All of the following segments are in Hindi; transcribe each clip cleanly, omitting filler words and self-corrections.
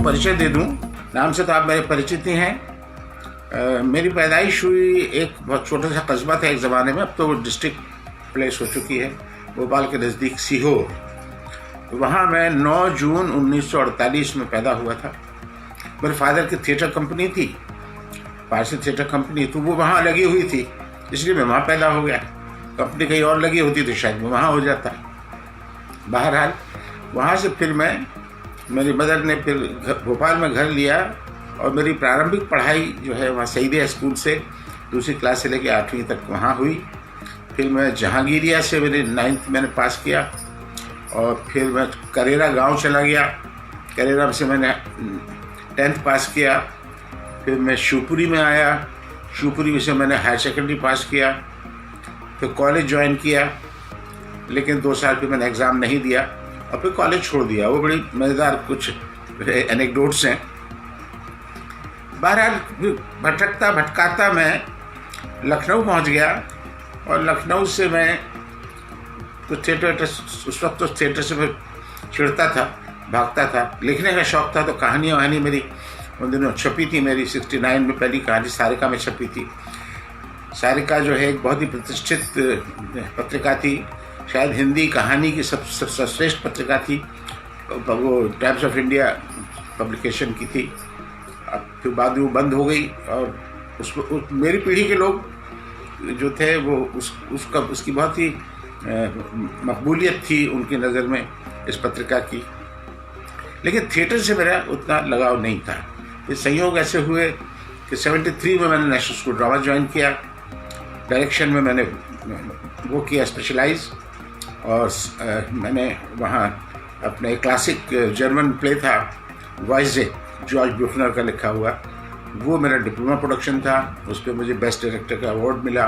परिचय दे दूं, नाम से तो आप मेरे परिचित ही हैं। मेरी पैदाइश हुई एक बहुत छोटा सा कस्बा था एक ज़माने में, अब तो वो डिस्ट्रिक्ट प्लेस हो चुकी है, भोपाल के नज़दीक सीहोर। वहाँ मैं 9 जून 1948 में पैदा हुआ था। मेरे फादर की थिएटर कंपनी थी, पारसी थिएटर कंपनी, तो वो वहाँ लगी हुई थी, इसलिए मैं वहाँ पैदा हो गया। कंपनी कहीं और लगी होती तो शायद मैं वहाँ हो जाता। बहरहाल वहाँ से फिर मेरी मदर ने फिर भोपाल में घर लिया और मेरी प्रारंभिक पढ़ाई जो है वहाँ सईदिया स्कूल से दूसरी क्लास से लेकर 8वीं तक वहाँ हुई। फिर मैं जहांगीरिया से मेरे 9th मैंने पास किया और फिर मैं करेरा गांव चला गया, करेरा से मैंने 10th पास किया। फिर मैं शिवपुरी में आया, शिवपुरी से मैंने हायर सेकेंडरी पास किया। फिर कॉलेज ज्वाइन किया, लेकिन 2 साल फिर मैंने एग्ज़ाम नहीं दिया और फिर कॉलेज छोड़ दिया। वो बड़ी मज़ेदार कुछ एनेक्डोट्स हैं। बहरहाल भटकता भटकाता मैं लखनऊ पहुंच गया और लखनऊ से मैं कुछ थिएटर, उस वक्त तो थिएटर से मैं चिढ़ता था, भागता था। लिखने का शौक़ था तो कहानियाँ वहानी मेरी उन दिनों छपी थी। मेरी 69 में पहली कहानी सारिका में छपी थी। सारिका जो है एक बहुत ही प्रतिष्ठित पत्रिका थी, शायद हिंदी कहानी की सबसे श्रेष्ठ पत्रिका थी। वो टाइम्स ऑफ इंडिया पब्लिकेशन की थी। अब फिर बाद में वो बंद हो गई और मेरी पीढ़ी के लोग जो थे वो उसकी बहुत ही मकबूलियत थी उनकी नज़र में इस पत्रिका की। लेकिन थिएटर से मेरा उतना लगाव नहीं था। ये संयोग ऐसे हुए कि 73 में मैंने नेशनल स्कूल ड्रामा ज्वाइन किया। डायरेक्शन में मैंने वो किया स्पेशलाइज, और मैंने वहाँ अपने क्लासिक जर्मन प्ले था वॉइजे, जॉर्ज ब्यूफनर का लिखा हुआ, वो मेरा डिप्लोमा प्रोडक्शन था। उस पर मुझे बेस्ट डायरेक्टर का अवार्ड मिला।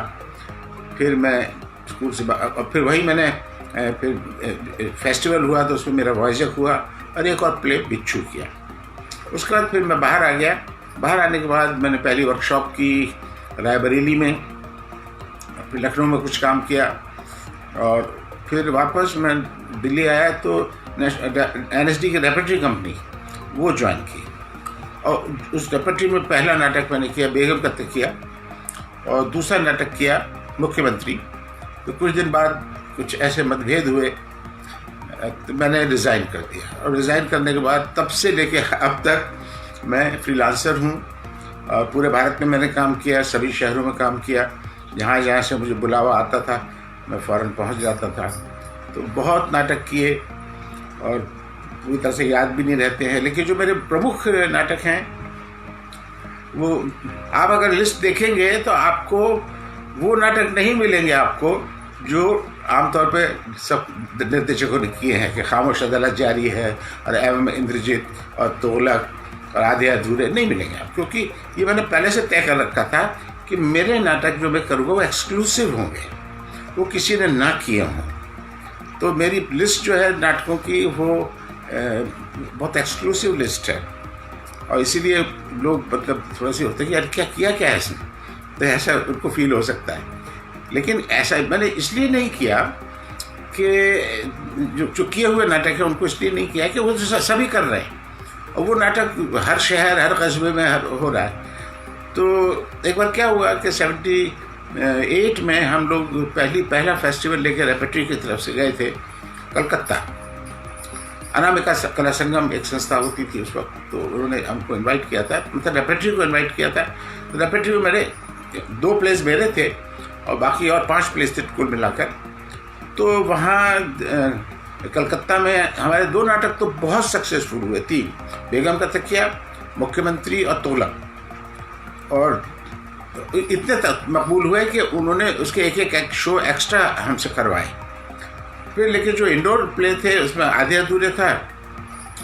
फिर मैं स्कूल से और फिर वही मैंने फिर फेस्टिवल हुआ तो उसमें मेरा वॉइजक हुआ और एक और प्ले बिच्छू किया। उसके बाद फिर मैं बाहर आ गया। बाहर आने के बाद मैंने पहली वर्कशॉप की रायबरेली में, फिर लखनऊ में कुछ काम किया और फिर वापस मैं दिल्ली आया तो NSD की रेपर्टरी कंपनी वो ज्वाइन की और उस रेपर्टरी में पहला नाटक मैंने किया बेगम का तकिया और दूसरा नाटक किया मुख्यमंत्री। तो कुछ दिन बाद कुछ ऐसे मतभेद हुए तो मैंने रिज़ाइन कर दिया और रिज़ाइन करने के बाद तब से लेके अब तक मैं फ्रीलांसर हूँ। और पूरे भारत में मैंने काम किया, सभी शहरों में काम किया। जहाँ जहाँ से मुझे बुलावा आता था मैं फ़ौरन पहुँच जाता था। तो बहुत नाटक किए और पूरी तरह से याद भी नहीं रहते हैं, लेकिन जो मेरे प्रमुख नाटक हैं वो आप अगर लिस्ट देखेंगे तो आपको वो नाटक नहीं मिलेंगे आपको जो आमतौर पे सब निर्देशकों ने किए हैं कि खामोश अदालत जारी है और एवं इंद्रजीत और तोगलक और आधे अधूरे नहीं मिलेंगे आप, क्योंकि ये मैंने पहले से तय कर रखा था कि मेरे नाटक जो मैं करूँगा वो एक्सक्लूसिव होंगे, वो किसी ने ना किए हों। तो मेरी लिस्ट जो है नाटकों की वो बहुत एक्सक्लूसिव लिस्ट है और इसीलिए लोग मतलब थोड़ा सी होता है कि यार क्या किया क्या है इसने, तो ऐसा उनको फील हो सकता है। लेकिन ऐसा मैंने इसलिए नहीं किया कि जो किए हुए नाटक है उनको इसलिए नहीं किया कि वो सभी कर रहे हैं और वो नाटक हर शहर हर कस्बे में हो रहा है। तो एक बार क्या हुआ कि 78 में हम लोग पहला फेस्टिवल लेकर रेपर्टरी की तरफ से गए थे कलकत्ता। अनामिका कला संगम एक संस्था होती थी उस वक्त, तो उन्होंने हमको इनवाइट किया था, मतलब रेपर्टरी को इनवाइट किया था। तो रेपर्टरी में मेरे 2 प्लेस मेरे थे और बाकी और 5 प्लेस थे कुल मिलाकर। तो वहाँ कलकत्ता में हमारे 2 नाटक तो बहुत सक्सेसफुल हुए, 3, बेगम का तकिया, मुख्यमंत्री और तोगलक, और इतने तक मकबूल हुए कि उन्होंने उसके एक शो एक्स्ट्रा हमसे करवाए। फिर लेकिन जो इंडोर प्ले थे उसमें आधे अधूरे था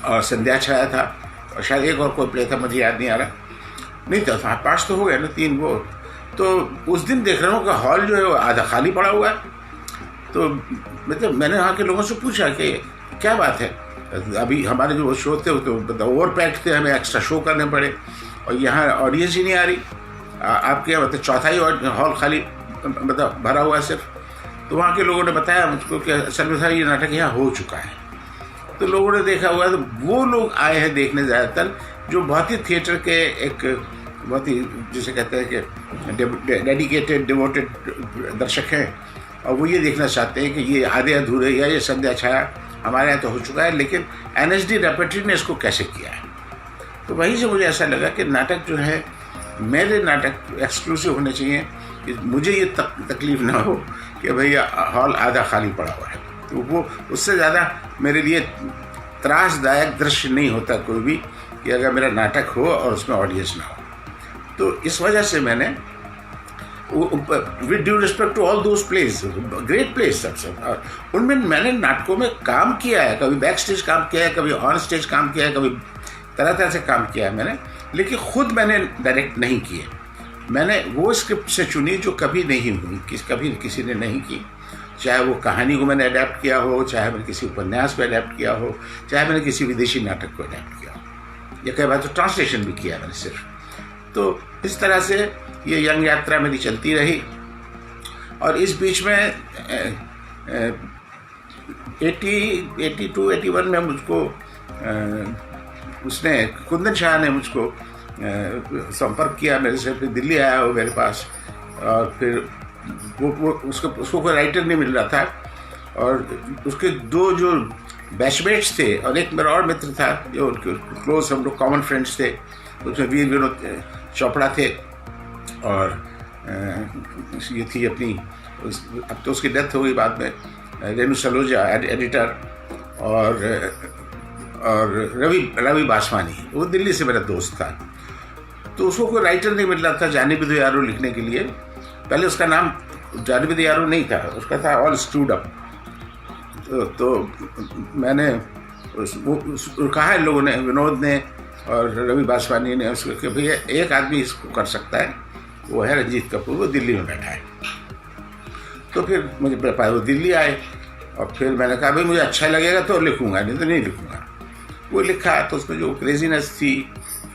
और संध्या छाया था और शायद एक और कोई प्ले था, मुझे याद नहीं आ रहा, नहीं था। 5 तो हो गए ना, 3 वो। तो उस दिन देख रहा हूँ कि हॉल जो है वो आधा खाली पड़ा हुआ है। तो मतलब मैंने वहाँ के लोगों से पूछा कि क्या बात है, अभी हमारे जो शो थे वो तो ओवर पैक्ड थे, हमें एक्स्ट्रा शो करने पड़े और यहाँ ऑडियंस ही नहीं आ रही, आपके यहाँ मतलब चौथाई हॉल खाली मतलब भरा हुआ है सिर्फ। तो वहाँ के लोगों ने बताया मुझको कि असल में सर ये नाटक यहाँ हो चुका है तो लोगों ने देखा हुआ, तो वो लोग आए हैं देखने ज़्यादातर जो बहुत ही थिएटर के एक बहुत ही जिसे कहते हैं कि डेडिकेटेड डिवोटेड दर्शक हैं, और वो ये देखना चाहते हैं कि ये आधे अधूरे या ये संध्या छाया हमारे यहाँ तो हो चुका है, लेकिन NSD रेपर्टरी ने इसको कैसे किया है। तो वहीं से मुझे ऐसा लगा कि नाटक जो है, मेरे नाटक एक्सक्लूसिव होने चाहिए कि मुझे ये तकलीफ ना हो कि भैया हॉल आधा खाली पड़ा हुआ है। तो वो उससे ज़्यादा मेरे लिए त्रासदायक दृश्य नहीं होता कोई भी, कि अगर मेरा नाटक हो और उसमें ऑडियंस ना हो। तो इस वजह से मैंने with due respect to all those place, great place सब, उनमें मैंने नाटकों में काम किया है, कभी बैक स्टेज काम किया है, कभी ऑन स्टेज काम किया है, कभी तरह तरह से काम किया है मैंने, लेकिन खुद मैंने डायरेक्ट नहीं किए। मैंने वो स्क्रिप्ट से चुनी जो कभी नहीं हुई, कभी किसी ने नहीं की, चाहे वो कहानी को मैंने अडेप्ट किया हो, चाहे मैंने किसी उपन्यास पर अडेप्ट किया हो, चाहे मैंने किसी विदेशी नाटक को अडेप्ट किया हो, या कई बार तो ट्रांसलेशन भी किया मैंने सिर्फ। तो इस तरह से ये यंग यात्रा मेरी चलती रही, और इस बीच में 82-81 में मुझको उसने कुंदन शाह ने मुझको संपर्क किया मेरे से, फिर दिल्ली आया वो मेरे पास, और फिर वो उसको कोई राइटर नहीं मिल रहा था, और उसके दो जो बैचमेट्स थे और एक मेरा और मित्र था जो उनके क्लोज, हम लोग कॉमन फ्रेंड्स थे, उसमें वीर विनोद चोपड़ा थे, और ये थी अपनी अब तो उसकी डेथ हो गई बाद में, रेणु सलोजा एडिटर, और रवि बासवानी, वो दिल्ली से मेरा दोस्त था। तो उसको कोई राइटर नहीं मिल रहा था जानी भी दो यारो लिखने के लिए। पहले उसका नाम जानी भी दो यारो नहीं था, उसका था ऑल स्टूड अप। तो मैंने कहा है लोगों ने, विनोद ने और रवि बासवानी ने उसको कि भैया एक आदमी इसको कर सकता है, वो है रंजीत कपूर, वो दिल्ली में बैठा है। तो फिर मुझे पास वो दिल्ली आए, और फिर मैंने कहा भाई मुझे अच्छा लगेगा तो लिखूंगा, नहीं तो नहीं लिखूंगा। वो लिखा तो उसमें जो क्रेजीनेस थी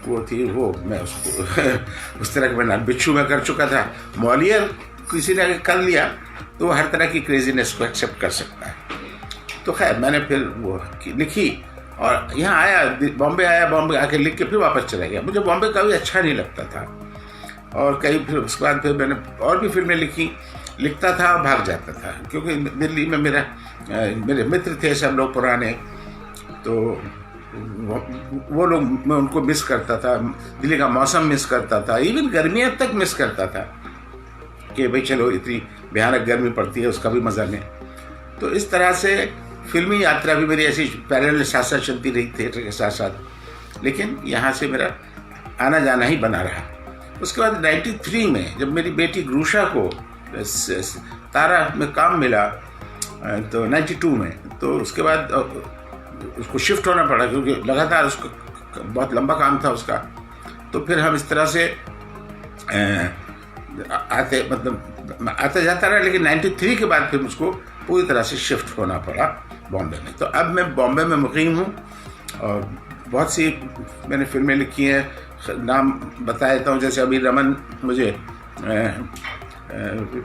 वो थी, वो मैं उसको उस तरह का मैं बिच्छू में कर चुका था। मॉलियर किसी ने कर लिया तो वो हर तरह की क्रेजीनेस को एक्सेप्ट कर सकता है। तो खैर मैंने फिर वो लिखी, और यहाँ आया, बॉम्बे आया, बॉम्बे आके लिख के फिर वापस चला गया। मुझे बॉम्बे कभी अच्छा नहीं लगता था, और कई फिर उसके बाद फिर मैंने और भी फिल्में लिखी, लिखता था और भाग जाता था, क्योंकि दिल्ली में मेरे मित्र थे सब लोग पुराने, तो वो लोग मैं उनको मिस करता था, दिल्ली का मौसम मिस करता था, इवन गर्मियाँ तक मिस करता था कि भाई चलो इतनी भयानक गर्मी पड़ती है उसका भी मज़ा लें। तो इस तरह से फिल्मी यात्रा भी मेरी ऐसी पैरेलल साथ साथ चलती रही थिएटर के साथ साथ, लेकिन यहाँ से मेरा आना जाना ही बना रहा। उसके बाद 93 में जब मेरी बेटी ग्रूशा को तारा में काम मिला, तो 92 में, तो उसके बाद उसको शिफ्ट होना पड़ा, क्योंकि लगातार उसको बहुत लंबा काम था उसका। तो फिर हम इस तरह से आता जाता रहा, लेकिन 93 के बाद फिर मुझको पूरी तरह से शिफ्ट होना पड़ा बॉम्बे में। तो अब मैं बॉम्बे में मुकीम हूँ, और बहुत सी मैंने फिल्में लिखी हैं, नाम बता देता हूँ। जैसे अभी रमन मुझे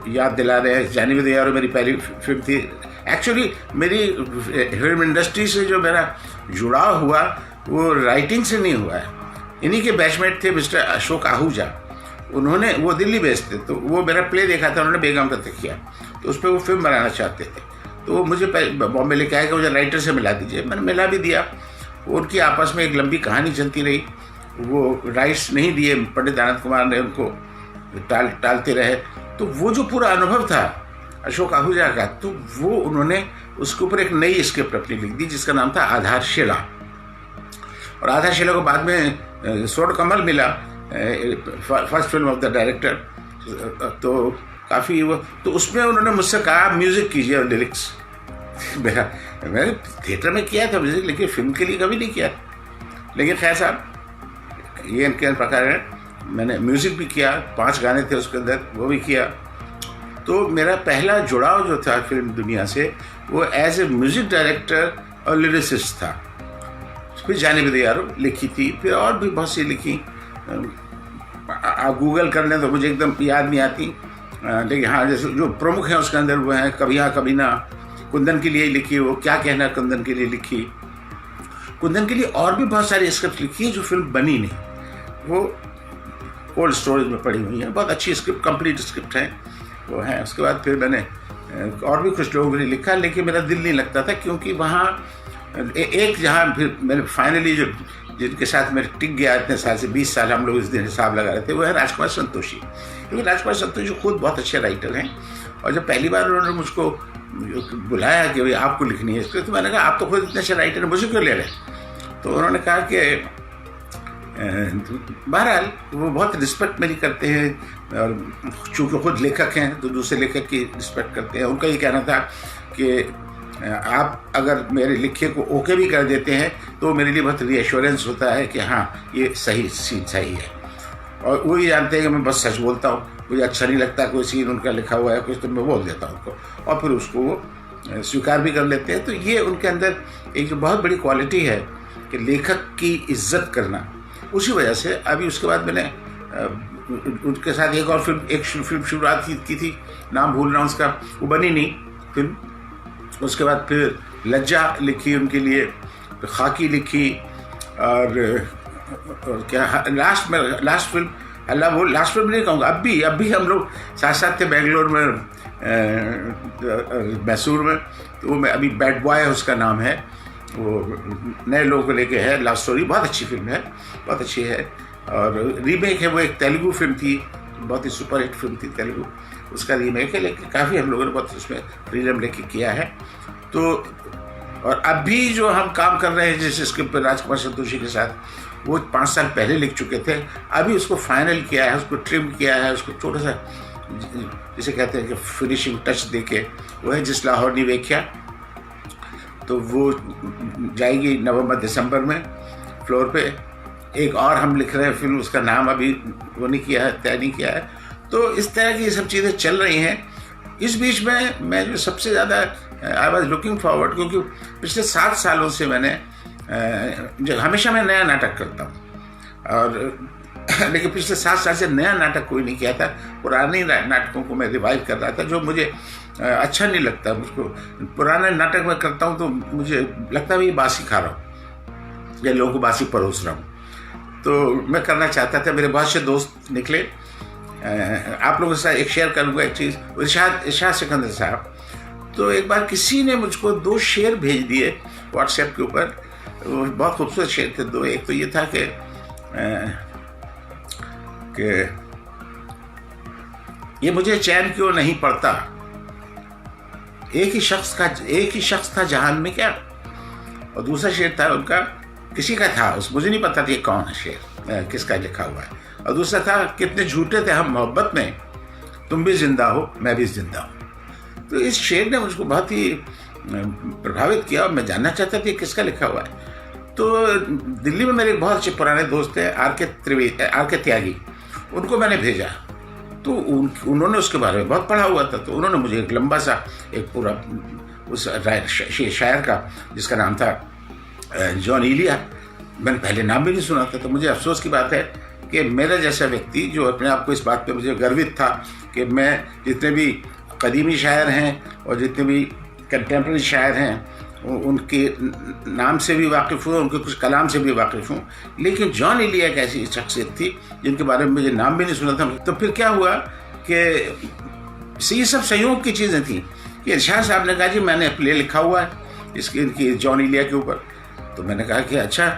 याद दिला रहे हैं, जानी भी दो यारो मेरी पहली फिल्म थी। एक्चुअली मेरी फिल्म इंडस्ट्री से जो मेरा जुड़ाव हुआ वो राइटिंग से नहीं हुआ है। इन्हीं के बैचमेट थे मिस्टर अशोक आहूजा, उन्होंने, वो दिल्ली बेस्ड थे, तो वो मेरा प्ले देखा था उन्होंने, बेगम का तकिया, तो उस पर वो फिल्म बनाना चाहते थे। तो वो मुझे बॉम्बे लेके आए कि मुझे राइटर से मिला दीजिए, मैंने मिला भी दिया। उनकी आपस में एक लंबी कहानी चलती रही, वो राइट्स नहीं दिए, पंडित आनंद कुमार ने उनको टालते रहे। तो वो जो पूरा अनुभव था अशोक आहूजा का, तो वो उन्होंने उसके ऊपर एक नई स्क्रिप्ट अपनी लिख दी जिसका नाम था आधारशिला। और आधारशिला को बाद में स्वर्ण कमल मिला, first film of the director. तो काफ़ी वो, तो उसमें उन्होंने मुझसे कहा म्यूज़िक कीजिए और लिरिक्स। मैंने थिएटर में किया था म्यूज़िक, लेकिन फिल्म के लिए कभी नहीं किया। लेकिन खैर साहब, ये इनके प्रकार है, मैंने म्यूज़िक भी किया, 5 गाने थे उसके अंदर, वो भी किया। तो मेरा पहला जुड़ाव जो था फिल्म दुनिया से वो एज ए म्यूज़िक डायरेक्टर और लिरिसिस्ट था। फिर जाने भी दो यारो लिखी थी, फिर और भी बहुत सी लिखी। आप गूगल कर लें तो मुझे एकदम याद नहीं आती, लेकिन हाँ जैसे जो प्रमुख हैं उसके अंदर वो हैं कभी हाँ कभी ना, कुंदन के लिए लिखी, वो क्या कहना कुंदन के लिए लिखी, कुंदन के लिए और भी बहुत सारी स्क्रिप्ट लिखी है जो फिल्म बनी नहीं, वो कोल्ड स्टोरेज में पड़ी हुई है। बहुत अच्छी स्क्रिप्ट, कंप्लीट स्क्रिप्ट है वो है। उसके बाद फिर मैंने और भी कुछ लोगों के लिए लिखा, लेकिन मेरा दिल नहीं लगता था, क्योंकि वहाँ एक जहाँ फिर मैंने फाइनली जो जिनके साथ मैं टिक गया इतने साल से, 20 साल हम लोग इस दिन हिसाब लगा रहे थे, वो है राजकुमार संतोषी। क्योंकि राजकुमार संतोषी खुद बहुत अच्छे राइटर हैं, और जब पहली बार उन्होंने मुझको बुलाया कि भाई आपको लिखनी है इसको, तो मैंने कहा आप तो खुद इतने अच्छे राइटर हैं, मुझे क्यों ले रहे? तो उन्होंने कहा कि बहरहाल वो बहुत रिस्पेक्ट मेरी करते हैं, और चूँकि खुद लेखक हैं तो दूसरे लेखक की रिस्पेक्ट करते हैं। उनका ये कहना था कि आप अगर मेरे लिखे को ओके भी कर देते हैं तो मेरे लिए बहुत रीएश्योरेंस होता है कि हाँ ये सही सीन सही है, और वो ये जानते हैं कि मैं बस सच बोलता हूँ, मुझे अच्छा नहीं लगता कोई सीन उनका लिखा हुआ है कुछ, तो मैं बोल देता हूँ उनको, और फिर उसको वो स्वीकार भी कर लेते हैं। तो ये उनके अंदर एक जो बहुत बड़ी क्वालिटी है कि लेखक की इज्जत करना, उसी वजह से अभी उसके बाद मैंने उनके साथ एक और फिल्म शुरुआत की थी, नाम भूल रहा हूँ उसका, वो बनी नहीं फिल्म। उसके बाद फिर लज्जा लिखी उनके लिए, खाकी लिखी, और क्या लास्ट फिल्म अल्लाह, वो लास्ट फिल्म नहीं कहूँगा, अब भी हम लोग साथ साथ थे बेंगलोर में, मैसूर में। तो वो मैं अभी बैड बॉय उसका नाम है, वो नए लोगों को लेके है, लव स्टोरी, बहुत अच्छी फिल्म है, बहुत अच्छी है। और रीमेक है, वो एक तेलुगु फिल्म थी, बहुत ही सुपरहिट फिल्म थी तेलुगु, उसका रीमेक है, लेकिन काफ़ी हम लोगों ने बहुत उसमें फ्रीडम लेके किया है। तो और अभी जो हम काम कर रहे हैं जिस स्क्रिप्ट पर राजकुमार संतोषी के साथ, वो 5 साल पहले लिख चुके थे, अभी उसको फाइनल किया है, उसको ट्रिम किया है, उसको छोटा सा जिसे कहते हैं कि फिनिशिंग टच देके, वो है जिस लाहौर नी वेख्या। तो वो जाएगी नवंबर दिसंबर में फ्लोर पे। एक और हम लिख रहे हैं फिल्म, उसका नाम अभी वो नहीं किया है, तय नहीं किया है। तो इस तरह की ये सब चीज़ें चल रही हैं। इस बीच में मैं जो सबसे ज़्यादा आई वॉज लुकिंग फॉरवर्ड, क्योंकि पिछले 7 सालों से मैंने जो हमेशा मैं नया नाटक करता हूँ, और लेकिन पिछले 7 साल से नया नाटक कोई नहीं किया था। पुराने नाटकों को मैं रिवाइव कर रहा था, जो मुझे अच्छा नहीं लगता। मुझको पुराने नाटक में करता हूँ तो मुझे लगता है ये बासी खा रहा हूँ या लोगों को बासी परोस रहा हूँ। तो मैं करना चाहता था, मेरे बहुत से दोस्त निकले। आप लोगों के साथ एक शेयर करूँगा एक चीज़, इरशाद सिकंदर साहब। तो एक बार किसी ने मुझको 2 शेर भेज दिए व्हाट्सएप के ऊपर, बहुत खूबसूरत शेर थे 2। एक तो ये था कि ये मुझे चैन क्यों नहीं पड़ता, एक ही शख्स था जहान में क्या। और दूसरा शेर था उनका, किसी का था, उस मुझे नहीं पता था ये कौन है शेर, किसका लिखा हुआ है। और दूसरा था, कितने झूठे थे हम मोहब्बत में, तुम भी जिंदा हो मैं भी जिंदा हूँ। तो इस शेर ने मुझको बहुत ही प्रभावित किया, और मैं जानना चाहता था किसका लिखा हुआ है। तो दिल्ली में मेरे बहुत अच्छे पुराने दोस्त हैं, आर के त्यागी, उनको मैंने भेजा। तो उन्होंने उसके बारे में बहुत पढ़ा हुआ था, तो उन्होंने मुझे एक लंबा सा एक पूरा उस शायर का, जिसका नाम था जॉन इलिया, मैंने पहले नाम भी नहीं सुना था। तो मुझे अफसोस की बात है कि मेरा जैसा व्यक्ति, जो अपने आप को इस बात पे मुझे गर्वित था कि मैं जितने भी कदीमी शायर हैं और जितने भी कंटेम्प्रेरी शायर हैं उनके नाम से भी वाकिफ़ हूँ, उनके कुछ कलाम से भी वाकिफ़ हूँ, लेकिन जॉन इलिया एक ऐसी शख्सियत थी जिनके बारे में मुझे नाम भी नहीं सुना था। तो फिर क्या हुआ कि ये सब संयोग की चीज़ें थी कि इरशाद साहब ने कहा जी मैंने प्ले लिखा हुआ है इनकी जॉन इलिया के ऊपर। तो मैंने कहा कि अच्छा,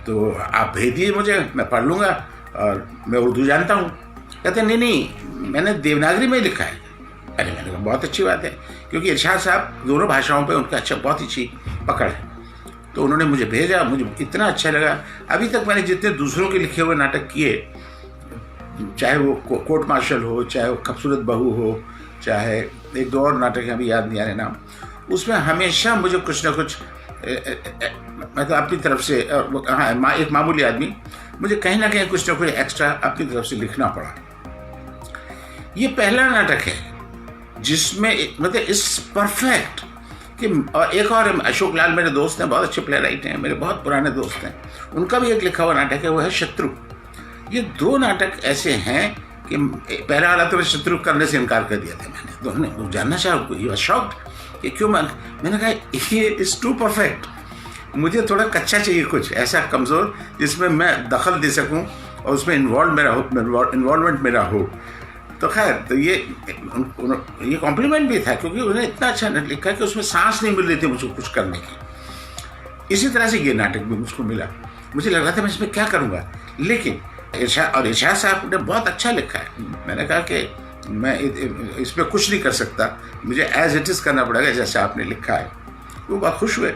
तो आप भेज दिए मुझे, मैं पढ़ लूँगा, और मैं उर्दू जानता हूँ। कहते नहीं मैंने देवनागरी में लिखा है। अरे मैंने कहा बहुत अच्छी बात है, क्योंकि इरशाद साहब दोनों भाषाओं पे उनका अच्छा बहुत अच्छी पकड़ है। तो उन्होंने मुझे भेजा, मुझे इतना अच्छा लगा। अभी तक मैंने जितने दूसरों के लिखे हुए नाटक किए, चाहे वो कोर्ट मार्शल हो, चाहे वो खूबसूरत बहू हो, चाहे 1-2 और नाटक हैं अभी याद नहीं आ रहे नाम, उसमें हमेशा मुझे कुछ ना कुछ मतलब अपनी तरफ से, हाँ एक मामूली आदमी, मुझे कहीं ना कुछ एक्स्ट्रा अपनी तरफ से लिखना पड़ा। ये पहला नाटक है जिसमें मतलब इस परफेक्ट कि, और एक और अशोक लाल मेरे दोस्त हैं, बहुत अच्छे प्ले राइट हैं, मेरे बहुत पुराने दोस्त हैं, उनका भी एक लिखा हुआ नाटक है, वो है शत्रु। ये 2 नाटक ऐसे हैं कि पहला वाला तो मैं शत्रु करने से इनकार कर दिया था मैंने, तो उन्होंने जानना चाहा, ये शॉक्ड कि क्यों। मैंने कहा ये इज़ टू परफेक्ट, मुझे थोड़ा कच्चा चाहिए, कुछ ऐसा कमज़ोर जिसमें मैं दखल दे सकूं और उसमें इन्वॉल्वमेंट मेरा हो। तो खैर, तो ये कॉम्प्लीमेंट भी था, क्योंकि उन्हें इतना अच्छा लिखा कि उसमें सांस नहीं मिल रही थी मुझको कुछ करने की। इसी तरह से ये नाटक भी मुझको मिला। मुझे लग रहा था मैं इसमें क्या करूँगा, लेकिन इरशाद साहब ने बहुत अच्छा लिखा है। मैंने कहा कि मैं इसमें कुछ नहीं कर सकता, मुझे एज इट इज़ करना पड़ेगा जैसे आपने लिखा है। वो बहुत खुश हुए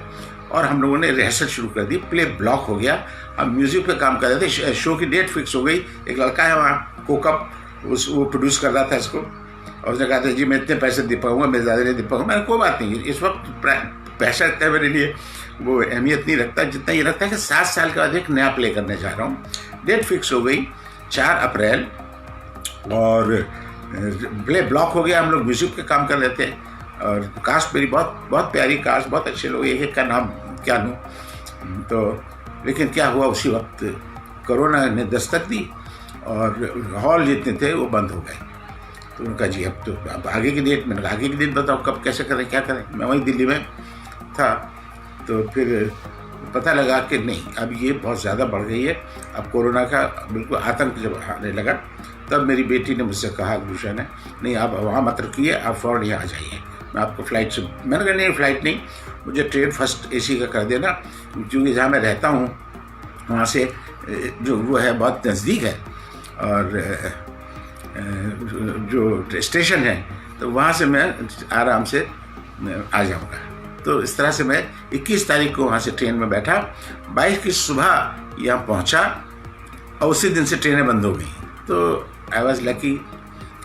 और हम लोगों ने रिहर्सल शुरू कर दी। प्ले ब्लॉक हो गया, हम म्यूज़िक पे काम कर रहे थे। शो की डेट फिक्स हो गई। एक लड़का है वहाँ कोकअप, वो प्रोड्यूस कर रहा था इसको, और उसने कहा था जी मैं इतने पैसे दे पाऊँगा, मैं ज़्यादा नहीं दे पाऊँगा। मैंने कोई बात नहीं, इस वक्त पैसा रखता है मेरे लिए वो अहमियत नहीं रखता, जितना ये रखता है कि 7 साल के बाद एक नया प्ले करने जा रहा हूँ। डेट फिक्स हो गई 4 अप्रैल, और प्ले ब्लॉक हो गया। हम लोग म्यूज़िक पे काम कर रहे थे, और कास्ट मेरी बहुत प्यारी कास्ट, बहुत अच्छे लोग, एक का नाम क्या लूँ। तो लेकिन क्या हुआ, उसी वक्त कोरोना ने दस्तक दी और हॉल जितने थे वो बंद हो गए। तो उनका जी अब आगे की डेट, मैंने आगे की डेट बताओ कब कैसे करें, क्या करें। मैं वहीं दिल्ली में था। तो फिर पता लगा कि नहीं, अब ये बहुत ज़्यादा बढ़ गई है। अब कोरोना का बिल्कुल आतंक जब आने लगा, तब मेरी बेटी ने मुझसे कहा, गुलशन ने, नहीं आप वहाँ मत रुकिए, आप फ़ौरन यहाँ आ जाइए, मैं आपको फ़्लाइट से। मैंने कहा नहीं, फ़्लाइट नहीं, मुझे ट्रेन फर्स्ट AC का कर देना, क्योंकि जहाँ मैं रहता हूँ वहाँ से जो वो है बहुत नज़दीक है, और जो स्टेशन है तो वहाँ से मैं आराम से आ जाऊँगा। तो इस तरह से मैं 21 तारीख को वहाँ से ट्रेन में बैठा, 22 की सुबह यहाँ पहुँचा, और उसी दिन से ट्रेनें बंद हो गई। तो आई वॉज लकी,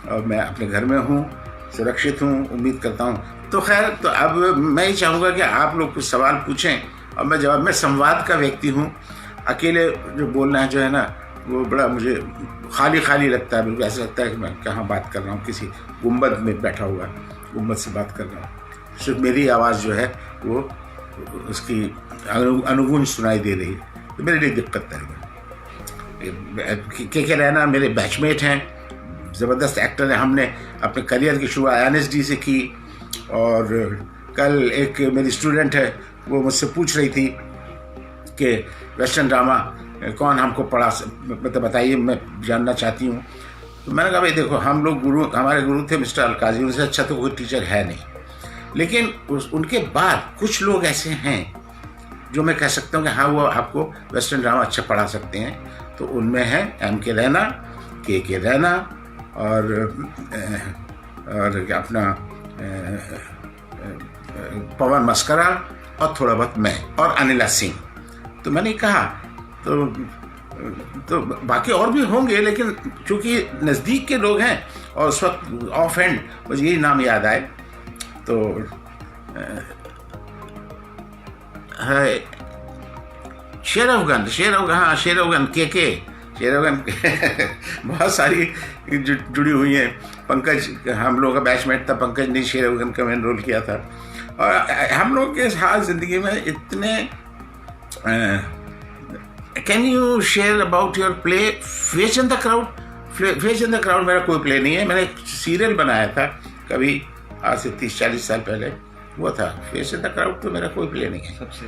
और मैं अपने घर में हूँ, सुरक्षित हूँ, उम्मीद करता हूँ। तो खैर, तो अब मैं ही चाहूँगा कि आप लोग कुछ सवाल पूछें और मैं जवाब। मैं संवाद का व्यक्ति हूँ, अकेले जो बोलना है जो है ना, वो बड़ा मुझे खाली लगता है। बिल्कुल ऐसा लगता है कि मैं कहाँ बात कर रहा हूँ, किसी गुम्बद में बैठा हुआ, गुम्बद से बात कर रहा हूँ। सिर्फ मेरी आवाज़ जो है वो उसकी अनुगुण सुनाई दे रही है, तो मेरे लिए दिक्कत है। के रैना मेरे बैचमेट हैं, ज़बरदस्त एक्टर हैं। हमने अपने करियर की शुरुआत NSD से की, और कल एक मेरी स्टूडेंट है, वो मुझसे पूछ रही थी कि वेस्टर्न ड्रामा कौन हमको पढ़ा, मतलब बताइए, मैं जानना चाहती हूँ। तो मैंने कहा भाई देखो, हम लोग हमारे गुरु थे मिस्टर अलकाजी, उनसे अच्छा तो कोई टीचर है नहीं, लेकिन उनके बाद कुछ लोग ऐसे हैं जो मैं कह सकता हूँ कि हाँ वो आपको वेस्टर्न ड्रामा अच्छा पढ़ा सकते हैं। तो उनमें है M.K. रैना, के रैना, और अपना पवन मस्करा, और थोड़ा बहुत मैं, और अनिला सिंह। तो मैंने कहा तो बाकी और भी होंगे, लेकिन चूँकि नज़दीक के लोग हैं और उस वक्त ऑफ हैंड मुझे यही नाम याद आए। तो है शेर अफगान, हाँ शेर अफगान, शेर अफगान बहुत सारी जुड़ी हुई हैं। पंकज हम लोगों का बैचमेट था, पंकज ने शेर अफगान का मैंने रोल किया था। और हम लोग के साथ ज़िंदगी में इतने can you share about your play face in the crowd? Face in the crowd मेरा कोई प्ले नहीं है। मैंने एक सीरियल बनाया था कभी, आज से 30-40 साल पहले, वो था। फेस इन द क्राउड तो मेरा कोई प्ले नहीं है। सबसे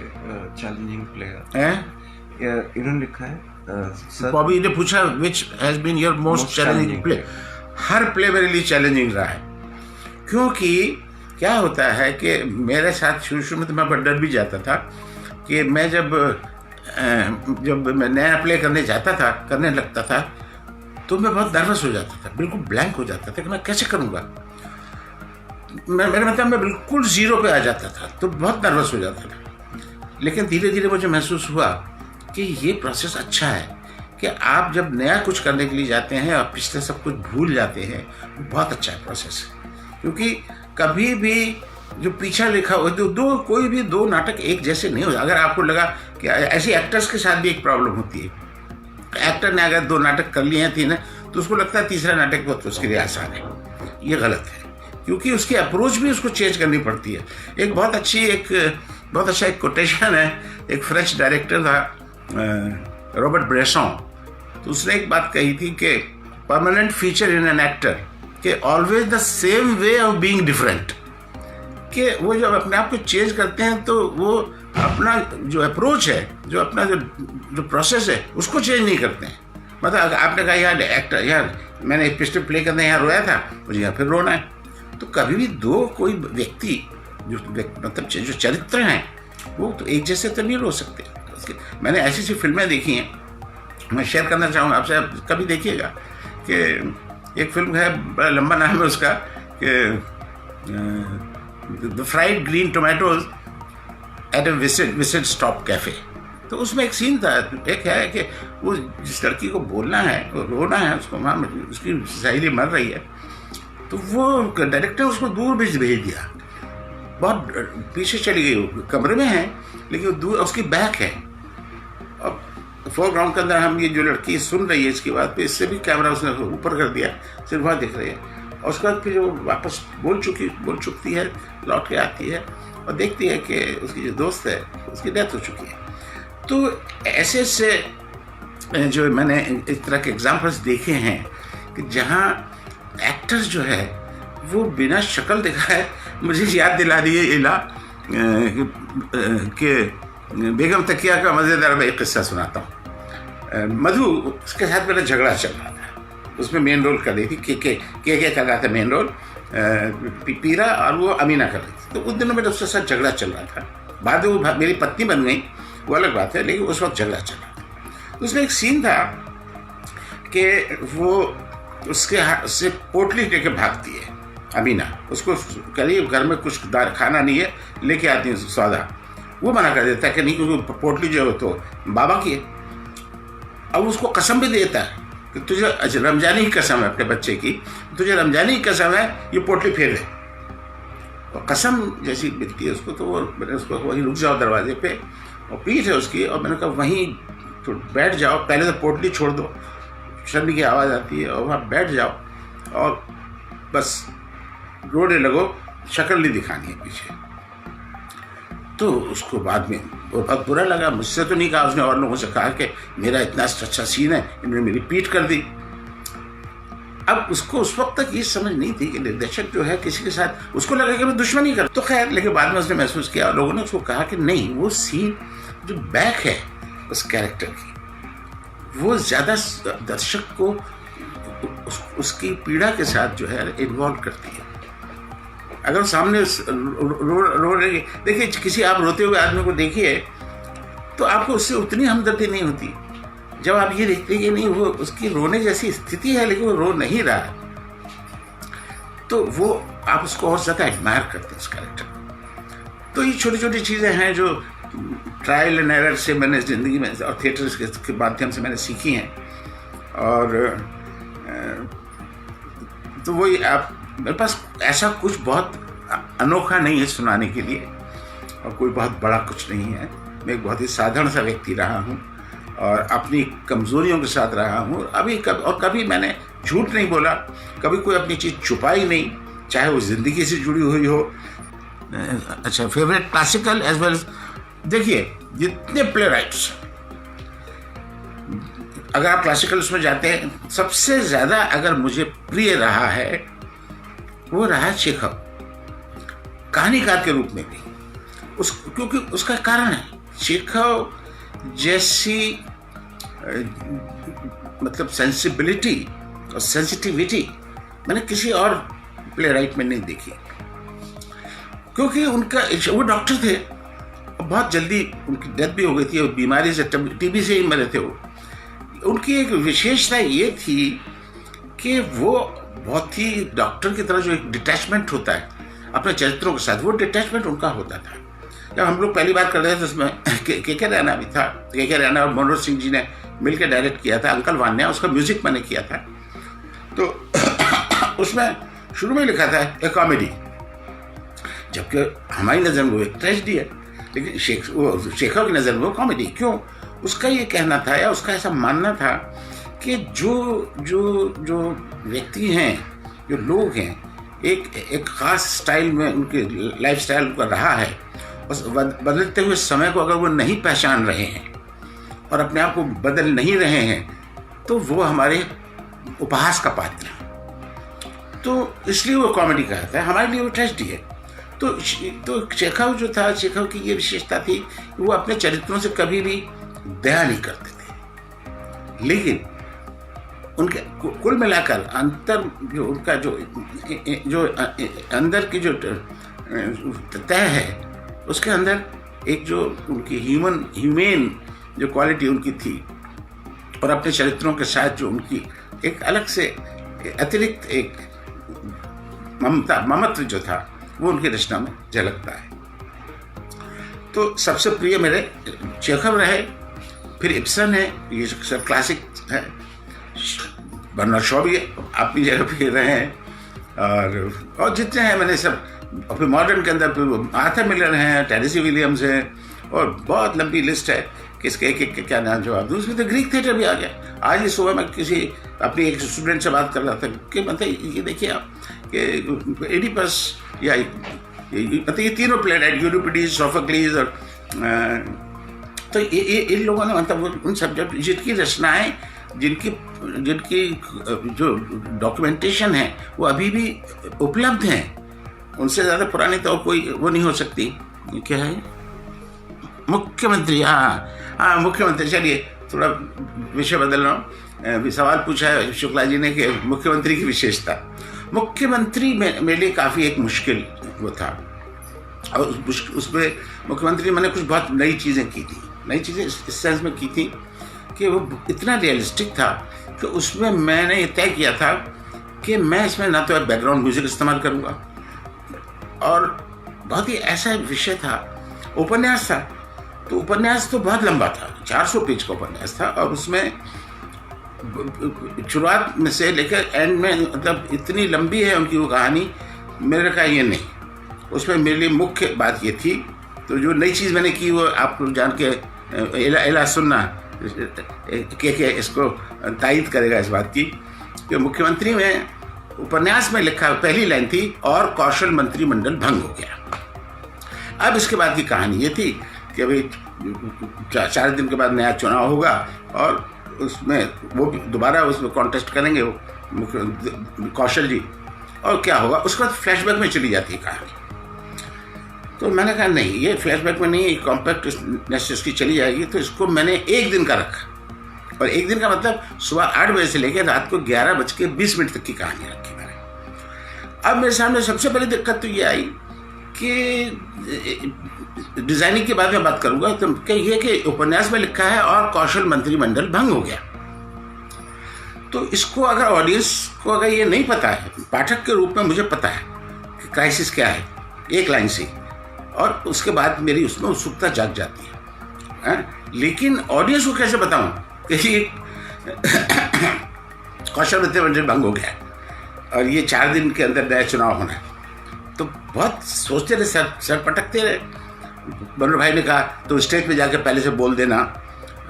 चैलेंजिंग प्ले है इन्होंने लिखा है। बॉबी ने पूछा which has been your most challenging play. हर प्ले मेरे लिए चैलेंजिंग रहा है, क्योंकि क्या होता है कि मेरे साथ शुरू में तो मैं बड़ा डर भी जाता था कि मैं जब मैं नया प्ले करने लगता था तो मैं बहुत नर्वस हो जाता था, बिल्कुल ब्लैंक हो जाता था कि मैं कैसे करूँगा। मेरे मतलब मैं बिल्कुल ज़ीरो पे आ जाता था, तो बहुत नर्वस हो जाता था। लेकिन धीरे धीरे मुझे महसूस हुआ कि ये प्रोसेस अच्छा है, कि आप जब नया कुछ करने के लिए जाते हैं और पिछले सब कुछ भूल जाते हैं, बहुत अच्छा है प्रोसेस। क्योंकि कभी भी जो पीछा लिखा हो, कोई भी दो नाटक एक जैसे नहीं हो। अगर आपको लगा कि ऐसे एक्टर्स के साथ भी एक प्रॉब्लम होती है, एक्टर ने अगर 2 नाटक कर लिए हैं तो उसको लगता है तीसरा नाटक बहुत उसके लिए आसान है। ये गलत है, क्योंकि उसकी अप्रोच भी उसको चेंज करनी पड़ती है। एक बहुत अच्छा एक कोटेशन है, एक फ्रेंच डायरेक्टर था रॉबर्ट ब्रेसॉन, तो उसने एक बात कही थी कि permanent feature in an actor कि always the same way of being different, कि वो जब अपने आप को चेंज करते हैं तो वो अपना जो अप्रोच है, जो अपना जो प्रोसेस है, उसको चेंज नहीं करते हैं। मतलब आपने कहा यार एक्टर, यार मैंने एक पिस्टल प्ले करने यहाँ रोया था, मुझे यहाँ फिर रोना है। तो कभी भी दो कोई व्यक्ति मतलब जो चरित्र हैं वो तो एक जैसे तो नहीं रो सकते। मैंने ऐसी सी फिल्में देखी हैं, मैं शेयर करना चाहूँगा आपसे, आप कभी देखिएगा कि एक फिल्म है, बड़ा लंबा नाम है उसका, कि the fried green tomatoes at a whistle stop cafe. तो उसमें एक सीन था, एक है कि वो जिस लड़की को बोलना है, वो रोना है, उसको वहाँ उसकी सहेली मर रही है, तो वो डायरेक्टर उसको दूर भेज दिया, बहुत पीछे चली गई, वो कमरे में है लेकिन दूर उसकी बैक है, और फोरग्राउंड के अंदर हम ये जो लड़की सुन रही है इसकी बात पे, इससे भी कैमरा उसने ऊपर कर दिया, सिर्फ वहाँ दिख रही है। और उसके बाद फिर वो वापस बोल चुकती है, लौट के आती है और देखती है कि उसकी जो दोस्त है उसकी डेथ हो चुकी है। तो ऐसे ऐसे जो मैंने इस तरह के एग्जाम्पल्स देखे हैं कि जहाँ एक्टर जो है वो बिना शक्ल दिखाए, मुझे याद दिला रही है इला कि बेगम तकिया का मज़ेदार मैं एक किस्सा सुनाता हूँ। मधु, उसके साथ मेरा झगड़ा चल रहा था, उसमें मेन रोल कर रही थी, के कर रहा था मेन रोल, पीरा, और वो अमीना कर रही थी। तो उस दिनों मेरा उसके साथ झगड़ा चल रहा था, बाद में वो मेरी पत्नी बन गई, वो अलग बात है, लेकिन उस वक्त झगड़ा चल रहा था। तो उसमें एक सीन था कि वो उसके हाथ से पोटली लेके भागती है अमीना, उसको करिए घर में कुछ खाना नहीं है, लेके आती है सौदा, वो मना कर देता है कि नहीं, क्योंकि पोटली जो है तो बाबा की है। अब उसको कसम भी देता है कि तुझे रमजानी की कसम है अपने बच्चे की, तुझे रमजानी की कसम है, ये पोटली फेर दे। और कसम जैसी मिलती है उसको, तो वो मैंने उसको वहीं रुक जाओ दरवाजे पे, और पीठ है उसकी, और मैंने कहा वहीं तो बैठ जाओ, पहले तो पोटली छोड़ दो, शर्मी की आवाज़ आती है, और वहाँ बैठ जाओ और बस रोने लगो, शक्ल नहीं दिखानी है पीछे। तो उसको बाद में बहुत बुरा लगा, मुझसे तो नहीं कहा उसने, और लोगों से कहा कि मेरा इतना अच्छा सीन है, इन्होंने मेरी पीठ कर दी। अब उसको उस वक्त तक ये समझ नहीं थी कि निर्देशक जो है किसी के साथ, उसको लगा कि मैं दुश्मनी कर, तो खैर, लेकिन बाद में उसने महसूस किया, और लोगों ने उसको कहा कि नहीं, वो सीन जो बैक है उस कैरेक्टर की, वो ज़्यादा दर्शक को उसकी पीड़ा के साथ जो है इन्वॉल्व करती है। अगर सामने रो रही, देखिए किसी आप रोते हुए आदमी को देखिए तो आपको उससे उतनी हमदर्दी नहीं होती, जब आप ये देखते हैं कि नहीं, वो उसकी रोने जैसी स्थिति है लेकिन वो रो नहीं रहा है, तो वो आप उसको और ज़्यादा एडमायर करते हैं उस कैरेक्टर। तो ये छोटी छोटी चीज़ें हैं जो ट्रायल एंड एरर से मैंने ज़िंदगी में और थिएटर के माध्यम से मैंने सीखी हैं। और तो वही आप, मेरे पास ऐसा कुछ बहुत अनोखा नहीं है सुनाने के लिए, और कोई बहुत बड़ा कुछ नहीं है। मैं एक बहुत ही साधारण सा व्यक्ति रहा हूँ और अपनी कमज़ोरियों के साथ रहा हूँ। कभी मैंने झूठ नहीं बोला, कभी कोई अपनी चीज़ छुपाई नहीं, चाहे वो ज़िंदगी से जुड़ी हुई हो। अच्छा, फेवरेट क्लासिकल एज वेल, देखिए जितने प्ले राइट्स, अगर आप क्लासिकल उसमें जाते हैं, सबसे ज़्यादा अगर मुझे प्रिय रहा है वो रहा चेखव, कहानीकार के रूप में भी, क्योंकि उसका कारण है, चेखव जैसी मतलब सेंसिबिलिटी और सेंसिटिविटी मैंने किसी और प्ले राइट में नहीं देखी। क्योंकि उनका, वो डॉक्टर थे, बहुत जल्दी उनकी डेथ भी हो गई थी, और बीमारी से, टीबी से ही मरे थे वो। उनकी एक विशेषता ये थी कि वो बहुत ही डॉक्टर की तरह जो एक डिटैचमेंट होता है अपने चरित्रों के साथ, वो डिटैचमेंट उनका होता था। जब हम लोग पहली बार कर रहे थे, उसमें के रैना भी था, के रैना और मनोज सिंह जी ने मिलकर डायरेक्ट किया था, अंकल वान्या, उसका म्यूजिक मैंने किया था। तो उसमें शुरू में लिखा था एक कॉमेडी, जबकि हमारी नज़र में वो एक ट्रेजेडी है, लेकिन शेखव की नज़र में वो कॉमेडी। क्यों? उसका ये कहना था, या उसका ऐसा मानना था कि जो व्यक्ति हैं, जो लोग हैं, एक ख़ास स्टाइल में उनके लाइफ स्टाइल उनका रहा है, उस बदलते हुए समय को अगर वो नहीं पहचान रहे हैं और अपने आप को बदल नहीं रहे हैं, तो वो हमारे उपहास का पात्र है। तो इसलिए वो कॉमेडी कहता है, हमारे लिए वो ट्रेजेडी है। तो चेखव जो था, चेखव की ये विशेषता थी, वो अपने चरित्रों से कभी भी दया नहीं करते थे, लेकिन उनके कुल मिलाकर अंतर जो उनका जो अंदर की जो तय है, उसके अंदर एक जो उनकी ह्यूमेन जो क्वालिटी उनकी थी, और अपने चरित्रों के साथ जो उनकी एक अलग से अतिरिक्त एक ममत्व जो था, वो उनकी रचना में झलकता है। तो सबसे प्रिय मेरे चेखव रहे, फिर इब्सन है, ये सब क्लासिक है, बर्नार्ड शॉ भी अपनी जगह पे रहे हैं, और जितने हैं मैंने सब, फिर मॉडर्न के अंदर आर्थर मिलर हैं, टेनेसी विलियम्स हैं, और बहुत लंबी लिस्ट है किसके एक क्या नाम जवाब दूँ। उसमें तो ग्रीक थिएटर भी आ गया। आज ही सुबह मैं किसी अपनी एक स्टूडेंट से बात कर रहा था कि मतलब ये देखिए आप कि एडिपस या मतलब ये तीनों प्लेट है, यूरिपिडीज, सोफोक्लीज, और तो ये इन लोगों ने मतलब उन सब्जेक्ट जिनकी रचनाएं, जिनकी जो डॉक्यूमेंटेशन है वो अभी भी उपलब्ध हैं, उनसे ज़्यादा पुरानी तो कोई वो नहीं हो सकती। क्या है मुख्यमंत्री? हाँ मुख्यमंत्री। चलिए थोड़ा विषय बदल रहा हूँ। सवाल पूछा है शुक्ला जी ने कि मुख्यमंत्री की विशेषता। मुख्यमंत्री मेरे लिए काफ़ी एक मुश्किल वो था, और उसमें मुख्यमंत्री मैंने कुछ बहुत नई चीज़ें की थी। नई चीज़ें इस सेंस में की थी कि वो इतना रियलिस्टिक था कि उसमें मैंने ये तय किया था कि मैं इसमें ना तो बैकग्राउंड म्यूजिक इस्तेमाल करूँगा, और बहुत ही ऐसा विषय था, उपन्यास था। तो उपन्यास तो बहुत लंबा था, 400 पेज का उपन्यास था, और उसमें शुरुआत में से लेकर एंड में मतलब इतनी लंबी है उनकी वो कहानी। मेरे कहा ये नहीं, उसमें मेरे लिए मुख्य बात ये थी। तो जो नई चीज़ मैंने की वो आप जान के एला सुनना के इसको तायद करेगा इस बात की कि मुख्यमंत्री में उपन्यास में लिखा पहली लाइन थी, और कौशल मंत्रिमंडल भंग हो गया। अब इसके बाद की कहानी ये थी कि अभी 4 दिन के बाद नया चुनाव होगा, और उसमें वो दोबारा उसमें कॉन्टेस्ट करेंगे वो कौशल जी, और क्या होगा उसके बाद फ्लैशबैक में चली जाती है कहानी। तो मैंने कहा नहीं, ये फ्लैशबैक में नहीं, कॉम्पैक्टनेस इसकी चली जाएगी। तो इसको मैंने 1 दिन का रखा, और 1 दिन का मतलब सुबह 8 बजे से लेकर रात को 11:20 तक की कहानी रखी मैंने। अब मेरे सामने सबसे बड़ी दिक्कत तो ये आई कि डिजाइनिंग के बारे में बात करूंगा, तो क्या ये कि उपन्यास में लिखा है और कौशल मंत्रिमंडल भंग हो गया। तो इसको अगर ऑडियंस को अगर ये नहीं पता है, पाठक के रूप में मुझे पता है कि क्राइसिस क्या है एक लाइन से, और उसके बाद मेरी उसमें उत्सुकता जाग जाती है। लेकिन ऑडियंस को कैसे बताऊं कि कौशल मंत्रिमंडल भंग हो गया और ये 4 दिन के अंदर नया चुनाव होना है। तो बहुत सोचते रहे, सर पटकते रहे। बन्नू भाई ने कहा तो स्टेज पे जाके पहले से बोल देना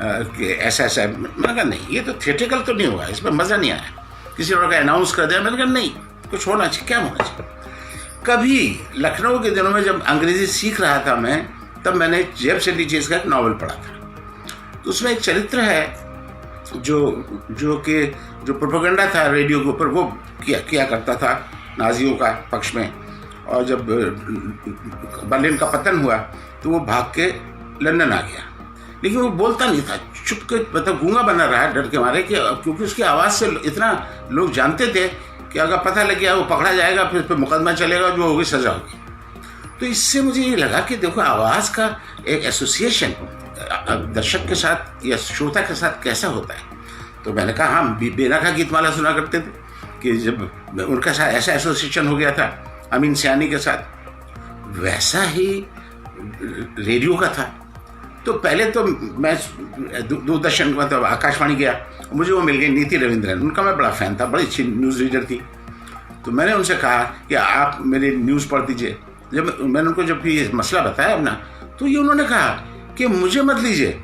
कि ऐसा ऐसा है। मैंने कहा नहीं, ये तो थिएट्रिकल तो नहीं हुआ, इसमें मज़ा नहीं आया। किसी और का अनाउंस कर दिया, मैंने कहा नहीं, कुछ होना चाहिए, क्या होना चाहिए। कभी लखनऊ के दिनों में जब अंग्रेजी सीख रहा था मैं, तब मैंने जेब सेंडी चेज का एक नॉवल पढ़ा था। तो उसमें एक चरित्र है जो प्रोपेगेंडा था रेडियो के ऊपर, वो किया करता था नाजियों का पक्ष में। और जब बर्लिन का पतन हुआ तो वो भाग के लंदन आ गया, लेकिन वो बोलता नहीं था, चुप के मतलब गूंगा बना रहा डर के मारे, कि क्योंकि उसकी आवाज़ से इतना लोग जानते थे कि अगर पता लग गया वो पकड़ा जाएगा, फिर मुकदमा चलेगा, जो होगी सजा होगी। तो इससे मुझे ये लगा कि देखो आवाज़ का एक एसोसिएशन दर्शक के साथ या श्रोता के साथ कैसा होता है। तो मैंने कहा हम बेना का गीतमाला सुना करते थे कि जब उनका साथ ऐसा एसोसिएशन हो गया था अमीन सयानी के साथ, वैसा ही रेडियो का था। तो पहले तो मैं दूरदर्शन मतलब आकाशवाणी गया, मुझे वो मिल गई नीति रविंद्रन, उनका मैं बड़ा फ़ैन था, बड़ी अच्छी न्यूज़ रीडर थी। तो मैंने उनसे कहा कि आप मेरी न्यूज़ पढ़ दीजिए। जब मैंने उनको जब ये मसला बताया अपना, तो ये उन्होंने कहा कि मुझे मत लीजिए,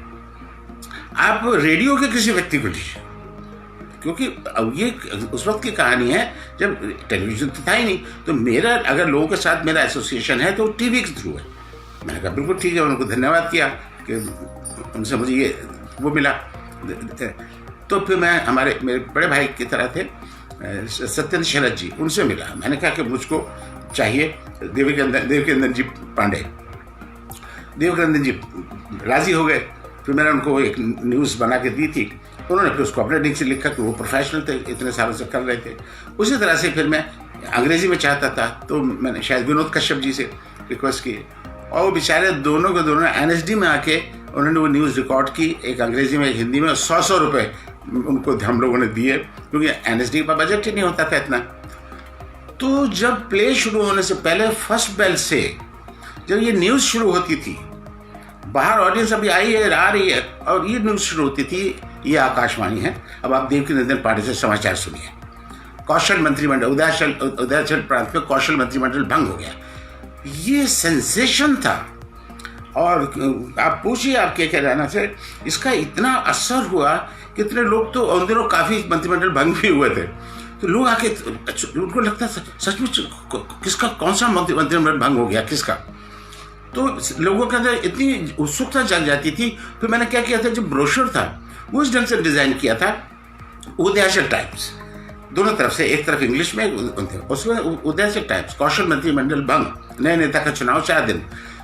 आप रेडियो के किसी व्यक्ति को लीजिए, क्योंकि अब ये उस वक्त की कहानी है जब टेलीविज़न तो था ही नहीं। तो मेरा अगर लोगों के साथ मेरा एसोसिएशन है तो टीवी के थ्रू है। मैंने कहा बिल्कुल ठीक है, उनको धन्यवाद किया कि उनसे मुझे ये वो मिला। तो फिर मैं मेरे बड़े भाई की तरह थे सत्येंद्र शरद जी, उनसे मिला। मैंने कहा कि मुझको चाहिए देवकीनंदन जी पांडे। देवकीनंदन जी राज़ी हो गए। फिर मैंने उनको एक न्यूज़ बना के दी थी, उन्होंने फिर उसको अपने ढंग से लिखा कि वो प्रोफेशनल थे, इतने सालों से कर रहे थे। उसी तरह से फिर मैं अंग्रेज़ी में चाहता था, तो मैंने शायद विनोद कश्यप जी से रिक्वेस्ट की, और वो बेचारे दोनों के दोनों NSD में आके उन्होंने वो न्यूज़ रिकॉर्ड की, एक अंग्रेज़ी में एक हिंदी में, 100 रुपये उनको हम लोगों ने दिए, क्योंकि NSD का बजट ही नहीं होता था इतना। तो जब प्ले शुरू होने से पहले फर्स्ट बेल से जब ये न्यूज़ शुरू होती थी, बाहर ऑडियंस अभी आई है, आ रही है, और ये न्यूज़ शुरू होती थी, ये आकाशवाणी है, अब आप देवकीनंदन पांडे से समाचार सुनिए। कौशल मंत्रिमंडल, उदयाचल प्रांत में कौशल मंत्रिमंडल भंग हो गया। ये सेंसेशन था। और आप पूछिए आप क्या कहना से, इसका इतना असर हुआ, कितने लोग तो उन दिनों काफ़ी मंत्रिमंडल भंग भी हुए थे, तो लोग आके उनको लगता सचमुच किसका कौन सा मंत्रिमंडल भंग हो गया, किसका। तो लोगों के अंदर इतनी उत्सुकता जग जाती थी। फिर मैंने क्या किया था, जो ब्रोशर था वो इस ढंग से डिज़ाइन किया था, उदयाचल टाइम्स दोनों तरफ से, एक तरफ इंग्लिश में, उसमें उदयाचल टाइम्स, कौशल मंत्रिमंडल भंग, नए नेता का चुनाव 4 दिन।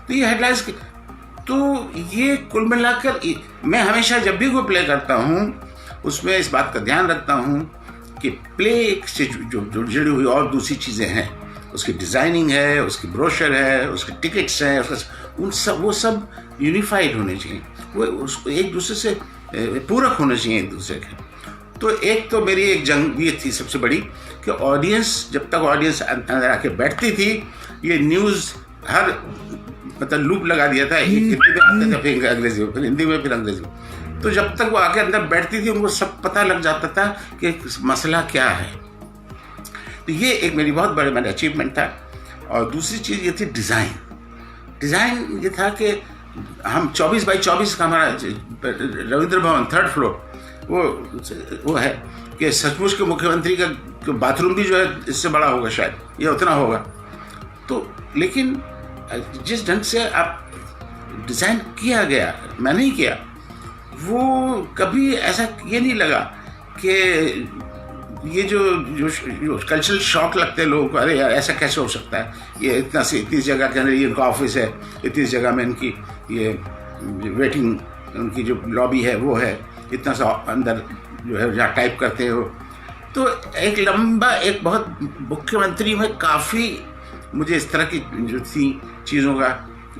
तो ये हेडलाइंस, तो ये कुल मिलाकर मैं हमेशा जब भी कोई प्ले करता हूँ उसमें इस बात का ध्यान रखता हूँ कि प्ले से जो जुड़ी हुई और दूसरी चीज़ें हैं, उसकी डिज़ाइनिंग है, उसकी ब्रोशर है, उसके टिकट्स हैं, वो सब यूनिफाइड होने चाहिए, वो उसको एक दूसरे से पूरक होने चाहिए एक दूसरे के। तो एक तो मेरी एक जंग ये थी सबसे बड़ी कि ऑडियंस, जब तक ऑडियंस अंदर आके बैठती थी, ये न्यूज़ हर मतलब लूप लगा दिया था, हिंदी में आते थे, फिर अंग्रेजी में, फिर हिंदी में, फिर अंग्रेजी में। तो जब तक वो आके अंदर बैठती थी, उनको सब पता लग जाता था कि मसला क्या है। तो ये एक मेरी बहुत बड़ी मेरा अचीवमेंट था। और दूसरी चीज़ ये थी डिज़ाइन ये था कि हम 24 बाई 24 का हमारा रविंद्र भवन 3rd फ्लोर वो है कि सचमुच के मुख्यमंत्री का बाथरूम भी जो है इससे बड़ा होगा, शायद ये उतना होगा। तो लेकिन जिस ढंग से आप डिज़ाइन किया गया, मैंने नहीं किया, वो कभी ऐसा ये नहीं लगा कि ये जो कल्चरल शॉक लगते हैं लोगों को, अरे यार ऐसा कैसे हो सकता है, ये इतनी जगह के अंदर ये इनका ऑफिस है, इतनी जगह में इनकी ये वेटिंग, उनकी जो लॉबी है वो है, इतना सा अंदर जो है जहाँ टाइप करते हो। तो एक लंबा, एक बहुत मुख्यमंत्री में काफ़ी मुझे इस तरह की जो थी चीज़ों का,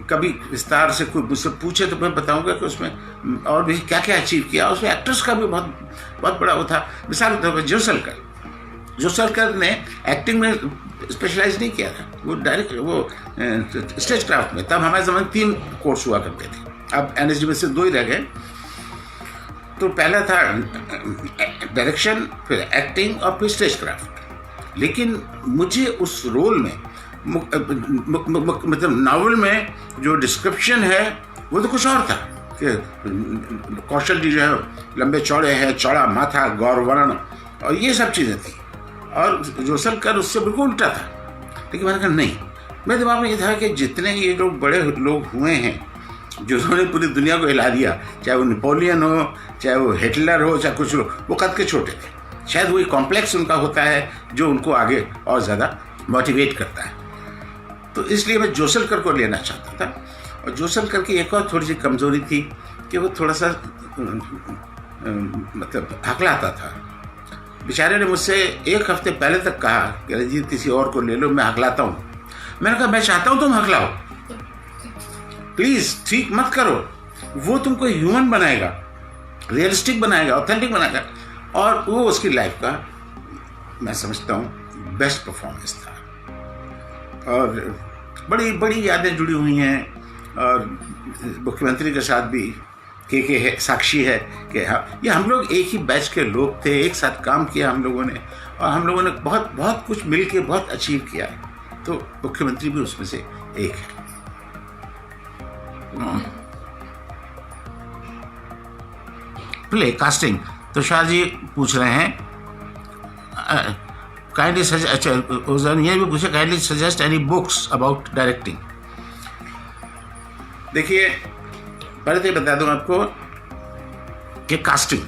कभी विस्तार से कोई मुझसे पूछे तो मैं बताऊंगा कि उसमें और भी क्या क्या अचीव किया। उसमें एक्टर्स का भी बहुत बड़ा वो था। मिसाल के तौर पर जोसलकर ने एक्टिंग में स्पेशलाइज नहीं किया था, वो डायरेक्ट वो स्टेज क्राफ्ट में। तब हमारे ज़माने 3 कोर्स हुआ करते थे, अब NSD में से 2 ही रह गए। तो पहला था डायरेक्शन, फिर एक्टिंग और फिर स्टेज क्राफ्ट। लेकिन मुझे उस रोल में मतलब नावल में जो डिस्क्रिप्शन है वो तो कुछ और था कि कौशल जी जो है लंबे चौड़े हैं, चौड़ा माथा, गौरवर्ण और ये सब चीज़ें थी, और जोसलकर उससे बिल्कुल उल्टा था। लेकिन मैंने कहा नहीं, मेरे दिमाग में ये था कि जितने ये लोग बड़े लोग हुए हैं जिन्होंने पूरी दुनिया को हिला दिया, चाहे वो नेपोलियन हो, चाहे वो हिटलर हो, चाहे कुछ लोग, वो कद के छोटे थे। शायद वही कॉम्प्लेक्स उनका होता है जो उनको आगे और ज़्यादा मोटिवेट करता है। तो इसलिए मैं जोसलकर को लेना चाहता था। और जोसलकर की एक और थोड़ी सी कमज़ोरी थी कि वो थोड़ा सा मतलब हकलाता था। बेचारे ने मुझसे 1 हफ्ते पहले तक कहा कि रंजीत किसी और को ले लो, मैं हकलाता हूँ। मैंने कहा मैं चाहता हूँ तुम हकलाओ, प्लीज़ ठीक मत करो, वो तुमको ह्यूमन बनाएगा, रियलिस्टिक बनाएगा, ऑथेंटिक बनाएगा। और वो उसकी लाइफ का मैं समझता हूँ बेस्ट परफॉर्मेंस था। और बड़ी बड़ी यादें जुड़ी हुई हैं। और मुख्यमंत्री के साथ भी के है, साक्षी है कि हाँ, ये हम लोग एक ही बैच के लोग थे, एक साथ काम किया हम लोगों ने, और हम लोगों ने बहुत बहुत कुछ मिल के बहुत अचीव किया। तो मुख्यमंत्री भी उसमें से एक है। प्ले कास्टिंग तो शाह जी पूछ रहे हैं, काइंडली अच्छा ये भी पूछे, kindly suggest any books about directing. देखिए पहले तो बता दूं आपको कि कास्टिंग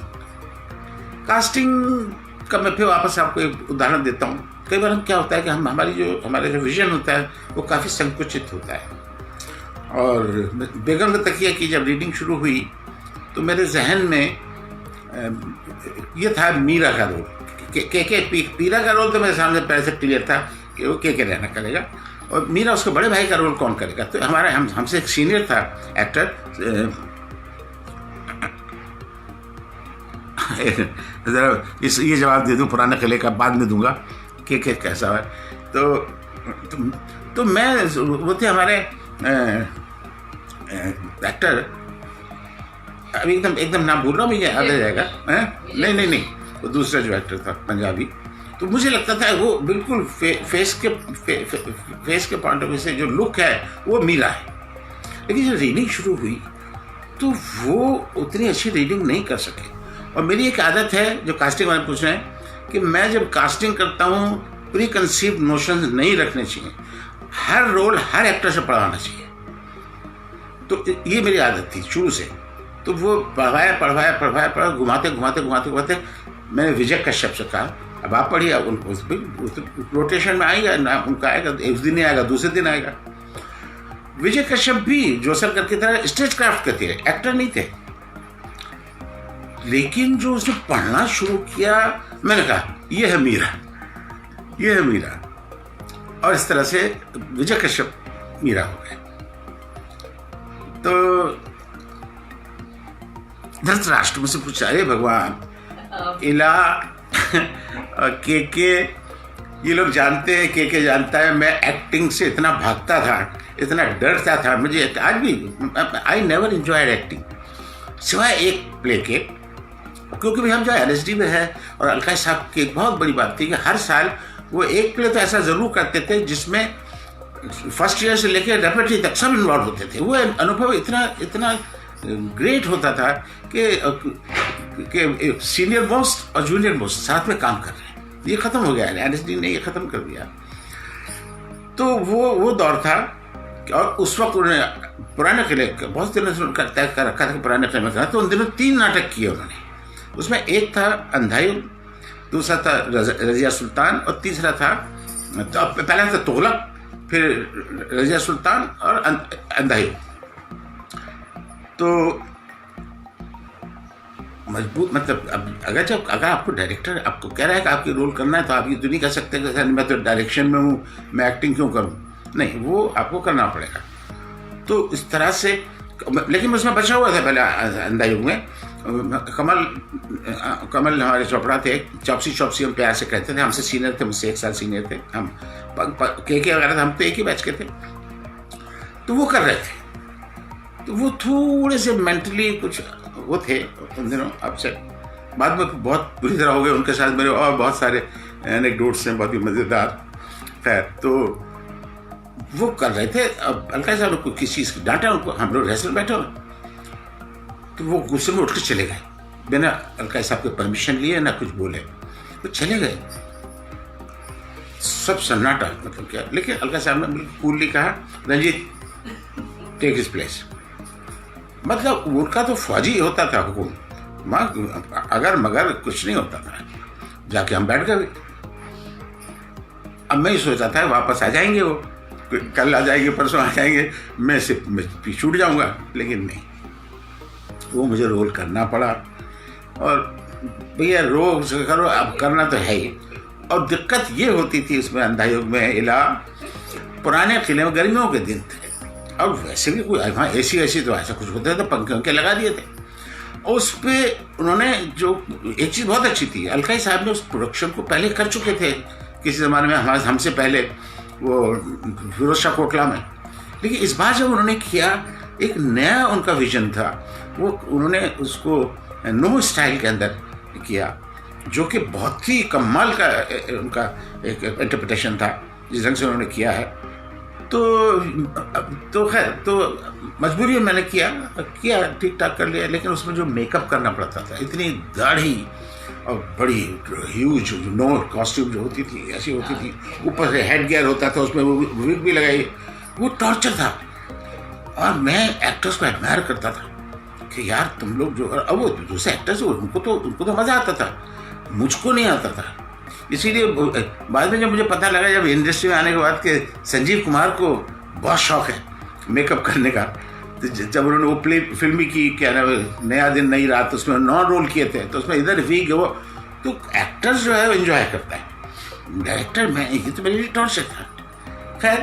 का मैं फिर वापस आपको एक उदाहरण देता हूँ। कई बार हम क्या होता है कि हमारा जो विजन होता है वो काफ़ी संकुचित होता है। और बेगम का तकिया की जब रीडिंग शुरू हुई तो मेरे जहन में ये था मीरा का रोल, पीरा का रोल तो मेरे सामने पहले से क्लियर था कि वो के रहना करेगा, और मीरा उसके बड़े भाई का रोल कौन करेगा। तो हमसे एक सीनियर था एक्टर, ये जवाब दे दूं पुराने किले का, बाद में दूंगा के कैसा है। तो मैं, वो थे हमारे एक्टर, अभी एकदम नाम भूल रहा हूँ, मुझे याद आ जाएगा। नहीं, वो दूसरा जो एक्टर था पंजाबी, तो मुझे लगता था वो बिल्कुल फेस के पॉइंट ऑफ व्यू से जो लुक है वो मीरा है। लेकिन जब रीडिंग शुरू हुई तो वो उतनी अच्छी रीडिंग नहीं कर सके। और मेरी एक आदत है, जो कास्टिंग वाले पूछ रहे हैं, कि मैं जब कास्टिंग करता हूँ प्री कंसीव्ड नोशंस नहीं रखने चाहिए, हर रोल हर एक्टर से पढ़वाना चाहिए। तो ये मेरी आदत थी शुरू से। तो वो पढ़वाया, घुमाते मैंने विजय कश्यप से कहा, अब आप पढ़िए, उनको रोटेशन में आएगा ना, उनका आएगा, एक दिन नहीं आएगा, दूसरे दिन आएगा। विजय कश्यप भी जोसरकर की तरह स्टेज क्राफ्ट के थे, एक्टर नहीं थे। लेकिन जो उसने पढ़ना शुरू किया, मैंने कहा ये है मीरा, और इस तरह से विजय कश्यप मीरा हो गए। तो धृतराष्ट्र मुझसे पूछा, अरे भगवान, इला के ये लोग जानते हैं, के जानता है, मैं एक्टिंग से इतना भागता था, इतना डरता था, मुझे आज भी आई नेवर एंजॉयड एक्टिंग, सिवाय एक प्ले के, क्योंकि भाई हम जो LSD में है, और अलका साहब की एक बहुत बड़ी बात थी कि हर साल वो एक प्ले तो ऐसा जरूर करते थे जिसमें फर्स्ट ईयर से लेकर रेपेटरी तक सब इन्वॉल्व होते थे। वो अनुभव इतना ग्रेट होता था कि सीनियर मोस्ट और जूनियर मोस्ट साथ में काम कर रहे हैं। ये खत्म हो गया है, LSD ने ये खत्म कर दिया। तो वो दौर था, और उस वक्त उन्होंने पुराने किले बहुत दिनों से तय कर रखा था कि पुराने किले में करना। तो उन दिनों 3 नाटक किए उन्होंने। उसमें एक था अंधायुग, दूसरा था रजिया सुल्तान, और तीसरा था, पहला था तुगलक, फिर रजिया सुल्तान और अंधायुग। तो मजबूत, मतलब अगर आपको डायरेक्टर आपको कह रहा है कि आपकी रोल करना है, तो आप ये तो नहीं कह सकते कि मैं तो डायरेक्शन में हूँ, मैं एक्टिंग क्यों करूँ। नहीं, वो आपको करना पड़ेगा। तो इस तरह से, लेकिन उसमें बचा हुआ था पहले अंधायुग में। कमल हमारे चोपड़ा थे, चौपसी हम प्यार से कहते थे, हमसे सीनियर थे, मुझसे 1 साल सीनियर थे हम, के वगैरह, हम तो एक ही बैच के थे। तो वो कर रहे थे, तो वो थोड़े से मेंटली कुछ वो थे उन दिनों, अपसेट। बाद में बहुत बुरी तरह हो गए उनके साथ। मेरे और बहुत सारे एनेक्डोट्स हैं, बहुत ही मज़ेदार। खैर, तो वो कर रहे थे। अब अलका साहब को किसी चीज़ की डांटा, उनको, हम लोग रेसल बैठे हो, तो वो गुस्से में उठ के चले गए, बिना अलका साहब के परमिशन लिए, ना कुछ बोले, तो चले गए। सब सन्नाटा, मतलब क्या। लेकिन अलका साहब ने बिल्कुल कूलली कहा, रंजीत टेक हिज प्लेस। मतलब उनका तो फौजी होता था हुकुम, अगर मगर कुछ नहीं होता था। जाके हम बैठ गए। अब मैं ही सोचा था वापस आ जाएंगे, वो कल आ जाएंगे, परसों आ जाएंगे, मैं छूट जाऊंगा। लेकिन नहीं, वो मुझे रोल करना पड़ा। और भैया रोल करो, अब करना तो है ही। और दिक्कत ये होती थी उसमें, अंधायुग में, इला पुराने किले में गर्मियों के दिन थे, और वैसे भी कोई वहाँ AC तो ऐसा कुछ होता है, तो पंखे लगा दिए थे। और उस पर उन्होंने जो एक चीज़ बहुत अच्छी थी, अलका साहब ने उस प्रोडक्शन को पहले कर चुके थे किसी ज़माने में, हमसे पहले, वो फिरोज शाह कोटला में। लेकिन इस बार जब उन्होंने किया, एक नया उनका विजन था। वो उन्होंने उसको नो स्टाइल के अंदर किया, जो कि बहुत ही कमाल का उनका एक इंटरप्रिटेशन था, जिस ढंग से उन्होंने किया है। तो खैर, तो मजबूरी में मैंने किया ठीक ठाक कर लिया। लेकिन उसमें जो मेकअप करना पड़ता था, इतनी दाढ़ी और बड़ी ह्यूज नो कॉस्ट्यूम जो होती थी, ऐसी होती थी, ऊपर से हेड गियर होता था, उसमें वो विग भी लगाई, वो टॉर्चर था। और मैं एक्टर्स को एडमायर करता था कि यार तुम लोग जो, अब वो दूसरे एक्टर्स उनको तो मज़ा आता था, मुझको नहीं आता था। इसीलिए बाद में जब मुझे पता लगा, जब इंडस्ट्री में आने के बाद कि संजीव कुमार को बहुत शौक है मेकअप करने का, तो जब उन्होंने वो फिल्मी की, क्या नाम है, नया दिन नई रात, उसमें 9 रोल किए थे, तो उसमें इधर वीक वो, तो एक्टर्स जो है वो एंजॉय करता है। डायरेक्टर में ये तो मेरे लिए टॉर्चर था। खैर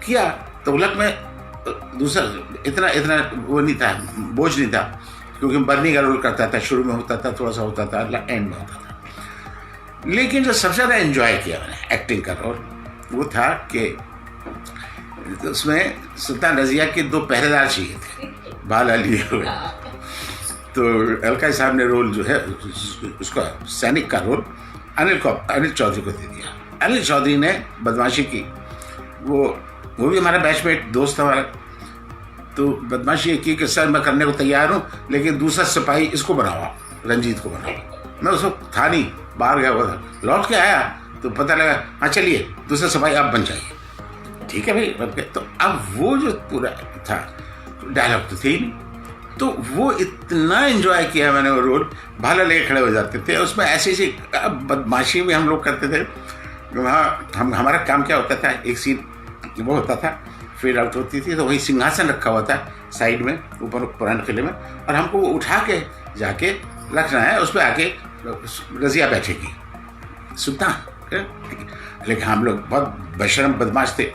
किया, तुगलक में दूसरा इतना वो नहीं था, बोझ नहीं था, क्योंकि बर्नी का रोल करता था, शुरू में होता था, थोड़ा सा होता था, एंड में होता था। लेकिन जो सबसे ज़्यादा एंजॉय किया मैंने एक्टिंग का रोल, वो था कि उसमें सुल्तान रज़िया के 2 पहरेदार चाहिए थे, भाला लिए हुए। तो अलका साहब ने रोल जो है उसका सैनिक का रोल अनिल चौधरी को दे दिया। अनिल चौधरी ने बदमाशी की, वो भी हमारा बैचमेट दोस्त था हमारा। तो बदमाशी ये की कि सर मैं करने को तैयार हूँ, लेकिन दूसरा सिपाही इसको बनाओ, रंजीत को बनाओ। मैं उस वक्त था नहीं, बाहर गया हुआ था, लौट के आया तो पता लगा हाँ चलिए दूसरा सिपाही आप बन जाइए। ठीक है भाई, बन गए। तो अब वो जो पूरा था, डायलॉग तो थे ही नहीं, तो वो इतना एंजॉय किया मैंने वो रोल। भाला लेके खड़े हो जाते थे, उसमें ऐसी बदमाशी भी हम लोग करते थे। वहाँ हमारा काम क्या होता था, एक सीन वो होता था, फेड आउट होती थी, तो वही सिंहासन रखा हुआ था साइड में ऊपर पुराने किले में, और हमको वो उठा के जाके रखना है, उस पर आके रज़िया बैठेगी सुल्तान। लेकिन हम लोग बहुत बेशरम बदमाश थे,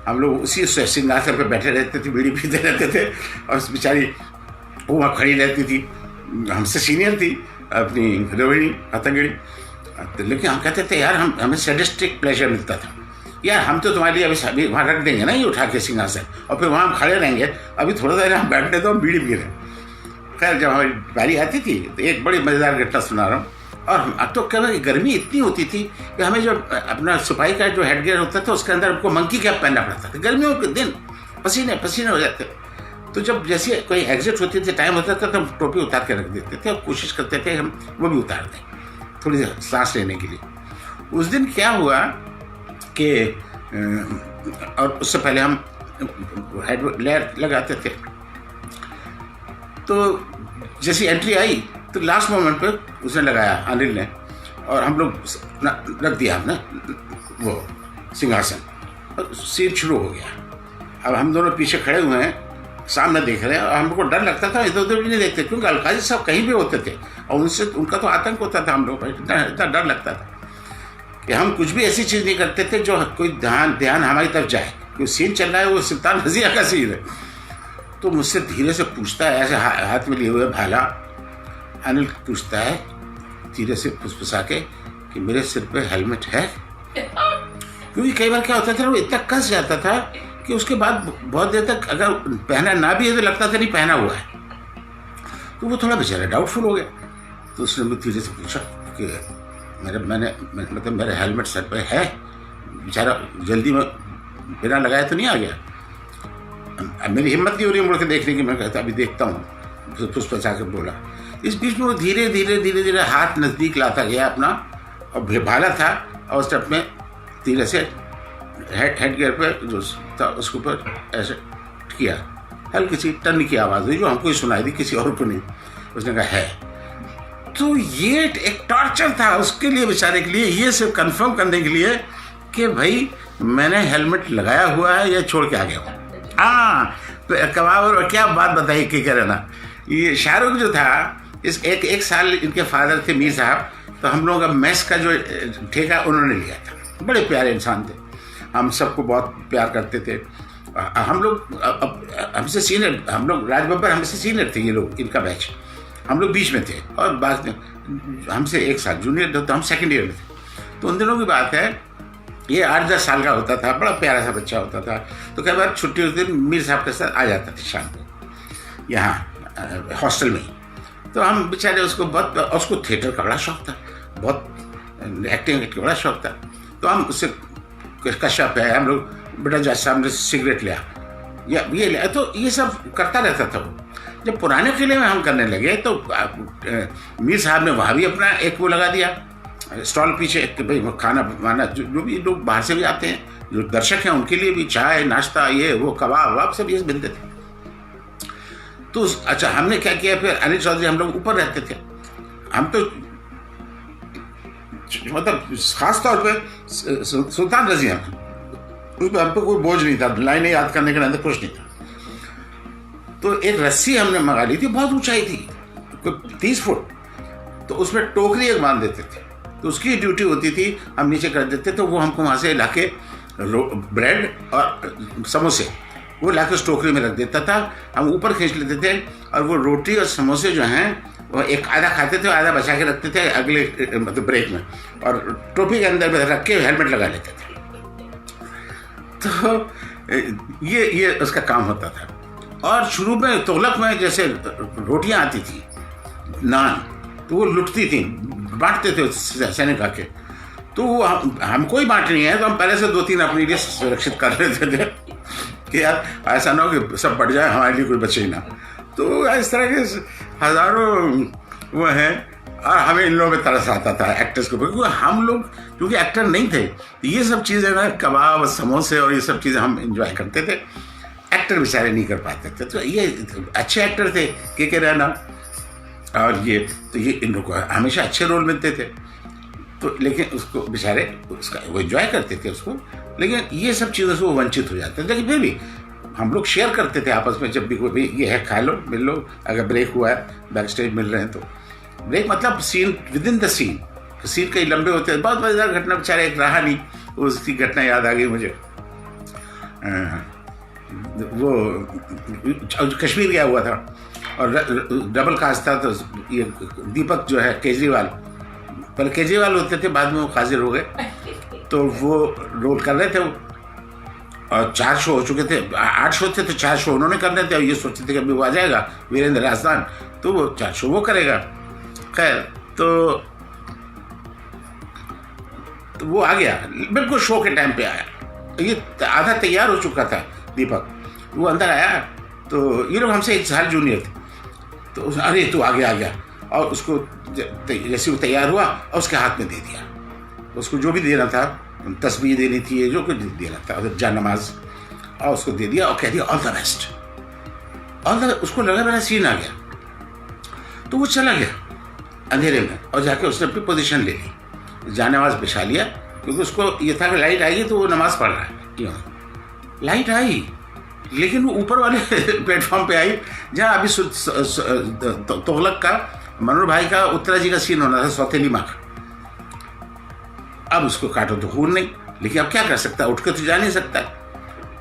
हम लोग उसी सिंहासन पे बैठे रहते थे, बीड़ी पीते रहते थे, और उस बेचारी वो वहाँ खड़ी रहती थी, हमसे सीनियर थी अपनी रोहिणी पतंगड़ी। लेकिन हम कहते थे यार हमें सैडिस्टिक प्लेजर मिलता था, यार हम तो तुम्हारे लिए अभी वहाँ रख देंगे ना ये उठा के सिंहासन, और फिर वहाँ हम खड़े रहेंगे, अभी थोड़ा देर हम बैठने दो, हम बीड़ी पी रहे। खैर जब हमारी बारी आती थी तो एक बड़ी मज़ेदार घटना सुना रहा हूँ। और अब तो क्या गर्मी इतनी होती थी कि हमें जो अपना सिपाही का जो हेडगियर होता था उसके अंदर हमको मंकी कैप पहनना पड़ता था। गर्मियों के दिन पसीने हो जाते। तो जब जैसे कोई एग्जिट होती थी, टाइम होता था, तो हम टोपी उतार के रख देते थे और कोशिश करते थे हम वो भी उतार दें थोड़ी देर सांस लेने के लिए। उस दिन क्या हुआ कि और उससे पहले हम लेयर लगाते थे, तो जैसी एंट्री आई तो लास्ट मोमेंट पे उसने लगाया अनिल ने, और हम लोग रख दिया हमने वो सिंहासन, और सीन शुरू हो गया। अब हम दोनों पीछे खड़े हुए हैं, सामने देख रहे हैं, और हमको डर लगता था, इधर उधर भी नहीं देखते, क्योंकि अलकाजी साहब कहीं भी होते थे और उनसे उनका तो आतंक होता था, हम लोग इतना डर लगता था कि हम कुछ भी ऐसी चीज़ नहीं करते थे जो कोई ध्यान हमारी तरफ जाए। कोई सीन चल रहा है, वो सुल्तान रज़िया का सीन है। तो मुझसे धीरे से पूछता है, ऐसे हाथ में लिए हुए भाला, अनिल पूछता है धीरे से फुसफुसा के कि मेरे सिर पे हेलमेट है? क्योंकि कई बार क्या होता था, वो इतना कस जाता था कि उसके बाद बहुत देर तक अगर पहना ना भी है तो लगता था नहीं पहना हुआ है। तो वो थोड़ा बेचारा डाउटफुल हो गया। तो उसने मुझे धीरे से पूछा कि मतलब मेरा हेलमेट सर पे है? बेचारा जल्दी में बिना लगाए तो नहीं आ गया। अब मेरी हिम्मत नहीं हो रही मुड़ के देखने की, मैं कहता अभी देखता हूँ, फुसफुसा के बोला। इस बीच में वो धीरे धीरे हाथ नज़दीक लाता गया अपना, और भाला था और उस स्टेप में धीरे से हेड गियर पर जो था उसके ऊपर ऐसे किया, हल्की सी टन की आवाज़ हुई जो हमको ही सुनाई दी, किसी और को नहीं। उसने कहा है। तो ये एक टॉर्चर था उसके लिए, बेचारे के लिए, ये सिर्फ कंफर्म करने के लिए कि भाई मैंने हेलमेट लगाया हुआ है या छोड़ के आ गया हूँ। हाँ, तो कबाब और क्या बात बताइए कि कह रहे ना, ये शाहरुख जो था, इस एक साल इनके फादर थे मीर साहब, तो हम लोग का मैस का जो ठेका उन्होंने लिया था। बड़े प्यारे इंसान थे, हम सबको बहुत प्यार करते थे। हम लोग हमसे सीनियर, हम लोग राज बब्बर हमसे सीनियर थे, ये लोग इनका बैच, हम लोग बीच में थे, और बाद में हमसे एक साल जूनियर थे, तो हम सेकेंड ईयर में थे। तो उन दिनों की बात है, ये 8-10 साल का होता था, बड़ा प्यारा सा बच्चा होता था। तो कई बार छुट्टी उस दिन मीर साहब के साथ आ जाता था शाम को यहाँ हॉस्टल में ही। तो हम बेचारे उसको बहुत, उसको थिएटर का बड़ा शौक था, बहुत एक्टिंग का बड़ा शौक था। तो हम उससे कश्यप है, हम लोग बेटा जज साहब ने सिगरेट लिया या ये लिया, तो ये सब करता रहता था वो। जब पुराने किले में हम करने लगे तो मीर साहब ने वहाँ भी अपना एक वो लगा दिया स्टॉल पीछे कि भाई खाना वाना, जो भी लोग बाहर से भी आते हैं, जो दर्शक हैं उनके लिए भी चाय नाश्ता, ये वो कबाब वबाब सब ये मिलते थे। तो अच्छा हमने क्या किया फिर, अनिल चौधरी हम लोग ऊपर रहते थे, हम तो मतलब खास तौर पे सुल्तान रजी अहमद, उस पर हम पे कोई बोझ नहीं था, लाइनें याद करने के अंदर कुछ नहीं था। तो एक रस्सी हमने मंगा ली थी, बहुत ऊंचाई थी, कोई 30 फुट, तो उसमें टोकरी एक बांध देते थे, तो उसकी ड्यूटी होती थी, हम नीचे कर देते, तो वो हमको वहाँ से लाके ब्रेड और समोसे वो लाके उस टोकरी में रख देता था, हम ऊपर खींच लेते थे, और वो रोटी और समोसे जो हैं वो एक आधा खाते थे, आधा बचा के रखते थे अगले मतलब ब्रेक में, और टोपी के अंदर में रख के हेलमेट लगा लेते थे। तो ये उसका काम होता था। और शुरू में तोलक में जैसे रोटियां आती थी, नान, तो वो लुटती थी, बांटते थे सैनिक आके, तो वो हमको ही बांटनी है, तो हम पहले से 2-3 अपने लिए सुरक्षित कर लेते थे कि यार ऐसा ना हो कि सब बढ़ जाए, हमारे लिए कोई बचे ही ना। तो इस तरह के हज़ारों वो हैं, और हमें इन लोगों में तरस आता था एक्टर्स के ऊपर, क्योंकि हम लोग क्योंकि एक्टर नहीं थे, तो ये सब चीज़ें ना, कबाब समोसे और ये सब चीज़ें हम इंजॉय करते थे, एक्टर बेचारे नहीं कर पाते थे। तो ये अच्छे एक्टर थे के रैना, और ये तो ये इन लोगों को हमेशा अच्छे रोल मिलते थे, तो लेकिन उसको बेचारे उसका वो एंजॉय करते थे उसको, लेकिन ये सब चीज़ों से वो वंचित हो जाते थे। लेकिन फिर भी हम लोग शेयर करते थे आपस में, जब भी कोई ये है खा लो, मिल लो, अगर ब्रेक हुआ है, बैक स्टेज मिल रहे हैं तो ब्रेक मतलब scene within the scene, scene कई लंबे होते हैं। बहुत मजेदार घटना, बेचारे एक रहा नहीं, उसकी घटना याद आ गई मुझे। वो कश्मीर गया हुआ था और डबल कास्ट था, तो ये दीपक जो है केजरीवाल, पहले केजरीवाल होते थे, बाद में वो हाजिर हो गए, तो वो रोल कर रहे थे वो, और 4 शो हो चुके थे, 8 शो थे, तो 4 शो उन्होंने करने थे, और ये सोचते थे कि अभी वो आ जाएगा वीरेंद्र राजदान, तो वो 4 शो वो करेगा। खैर तो वो आ गया, बिल्कुल शो के टाइम पे आया, ये आधा तैयार हो चुका था दीपक, वो अंदर आया, तो ये लोग हमसे 1 साल जूनियर थे, तो अरे तू आ गया, और उसको जैसे वो तैयार हुआ और उसके हाथ में दे दिया, उसको जो भी देना था, तस्बीह देनी थी, जो कुछ देना था, जा नमाज, और उसको दे दिया और कह दिया ऑल द बेस्ट। उसको लगा मेरा सीन आ गया, तो वो चला गया अंधेरे में, और जाके उसने अपनी पोजीशन ले ली, जा नमाज बिछा लिया, क्योंकि उसको ये था कि लाइट आएगी तो वो नमाज पढ़ रहा है। क्यों लाइट आई, लेकिन वो ऊपर वाले प्लेटफॉर्म पे आई, जहाँ अभी तोगलक का, मनोहर भाई का, उत्तरा जी का सीन होना था, सौतेली माँ का। अब उसको काटो तो खून नहीं, लेकिन अब क्या कर सकता, उठ के तो जा नहीं सकता,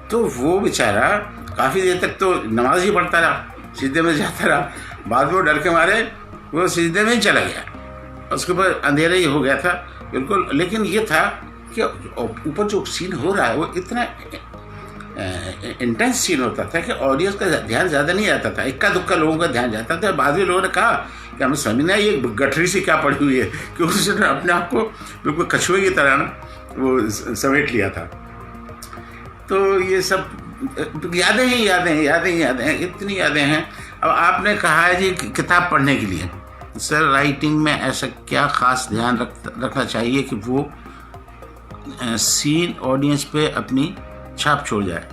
तो वो बेचारा काफ़ी देर तक तो नमाज ही पढ़ता रहा, सीधे में जाता रहा, बाद में डर के मारे वो सीधे में ही चला गया, उसके ऊपर अंधेरा ही हो गया था बिल्कुल। लेकिन ये था कि ऊपर जो सीन हो रहा है वो इतना इंटेंस सीन होता था कि ऑडियंस का ध्यान ज़्यादा नहीं आता था, इक्का दुक्का लोगों का ध्यान जाता था। बाद में लोगों ने कहा कि हमें समझ नहीं, ये गठरी सी क्या पड़ी हुई है, क्योंकि उसने अपने आप को बिल्कुल कछुए की तरह ना वो समेट लिया था। तो ये सब यादें हैं, इतनी यादें हैं। अब आपने कहा है जी किताब पढ़ने के लिए, सर राइटिंग में ऐसा क्या ख़ास ध्यान रखना चाहिए कि वो सीन ऑडियंस पे अपनी छाप छोड़ जाए?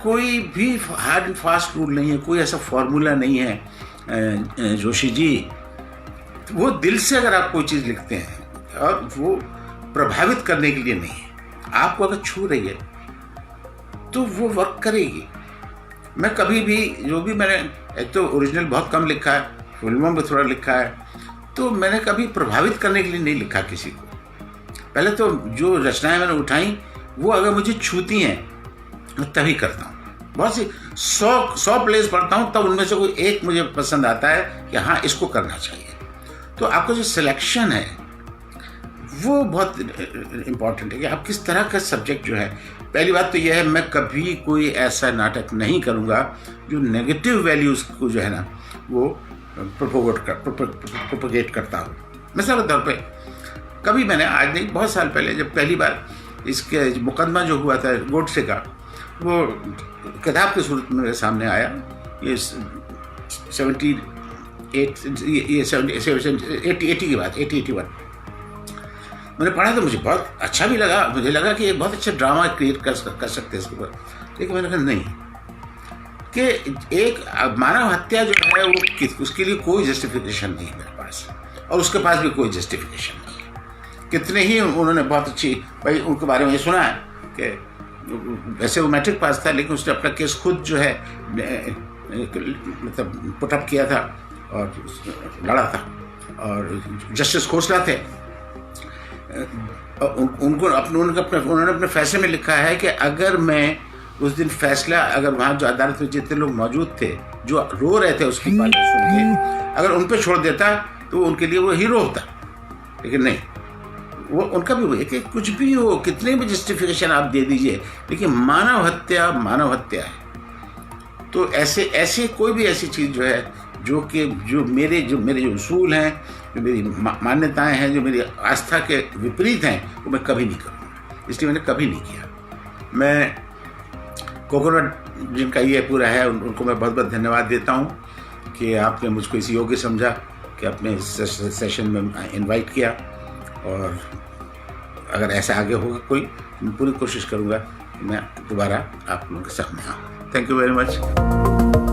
कोई भी हार्ड एंड फास्ट रूल नहीं है, कोई ऐसा फॉर्मूला नहीं है जोशी जी। वो दिल से अगर आप कोई चीज़ लिखते हैं और वो प्रभावित करने के लिए नहीं है, आपको अगर छू रही है तो वो वर्क करेगी। मैं कभी भी जो भी मैंने, एक तो ओरिजिनल बहुत कम लिखा है, फिल्मों में थोड़ा लिखा है, तो मैंने कभी प्रभावित करने के लिए नहीं लिखा किसी को। पहले तो जो रचनाएं मैंने उठाई वो अगर मुझे छूती हैं तो तभी करता हूँ। बहुत सी 100 प्लेस पढ़ता हूँ, तब उनमें से कोई एक मुझे पसंद आता है कि हाँ इसको करना चाहिए। तो आपका जो सिलेक्शन है वो बहुत इम्पॉर्टेंट है कि आप किस तरह का सब्जेक्ट जो है। पहली बात तो यह है, मैं कभी कोई ऐसा नाटक नहीं करूँगा जो नेगेटिव वैल्यूज़ को जो है ना वो प्रोपोगेट करता हूँ। मिसाल के तौर पे कभी मैंने, आज नहीं बहुत साल पहले, जब पहली बार इसके मुकदमा जो हुआ था गोडसे का, वो किताब के सूरत में मेरे सामने आया, ये 80 की बात, 81 मैंने पढ़ा तो मुझे बहुत अच्छा भी लगा। मुझे लगा कि ये बहुत अच्छा ड्रामा क्रिएट कर सकते हैं इसके ऊपर। लेकिन मैंने कहा नहीं, कि एक मानव हत्या जो है वो उसके लिए कोई जस्टिफिकेशन नहीं है मेरे पास। और उसके पास भी कोई जस्टिफिकेशन नहीं है। कितने ही उन्होंने बहुत अच्छी, भाई उनके बारे में ये सुना है कि वैसे वो मैट्रिक पास था लेकिन उसने अपना केस खुद जो है मतलब पुटअप किया था और लड़ा था, और जस्टिस खोसला थे। उन्होंने अपने फैसले में लिखा है कि अगर मैं उस दिन फैसला, अगर वहाँ जो अदालत में जितने लोग मौजूद थे जो रो रहे थे उसकी बात सुन के, अगर उन पे छोड़ देता तो उनके लिए वो हीरो होता, लेकिन नहीं, वो उनका भी वो है कि कुछ भी हो, कितने भी जस्टिफिकेशन आप दे दीजिए, लेकिन मानव हत्या है। तो ऐसे कोई भी ऐसी चीज़ जो है जो मेरे जो उसूल हैं, जो मेरी मान्यताएं हैं, जो मेरी आस्था के विपरीत हैं, वो मैं कभी नहीं करूँगा, इसलिए मैंने कभी नहीं किया। मैं कोकोनट जिनका ये पूरा है उनको मैं बहुत बहुत धन्यवाद देता हूँ कि आपने मुझको इस योग्य समझा कि अपने सेशन में इनवाइट किया, और अगर ऐसा आगे होगा कोई, मैं पूरी कोशिश करूँगा कि मैं दोबारा आप लोगों के सामने आऊँ। Thank you very much.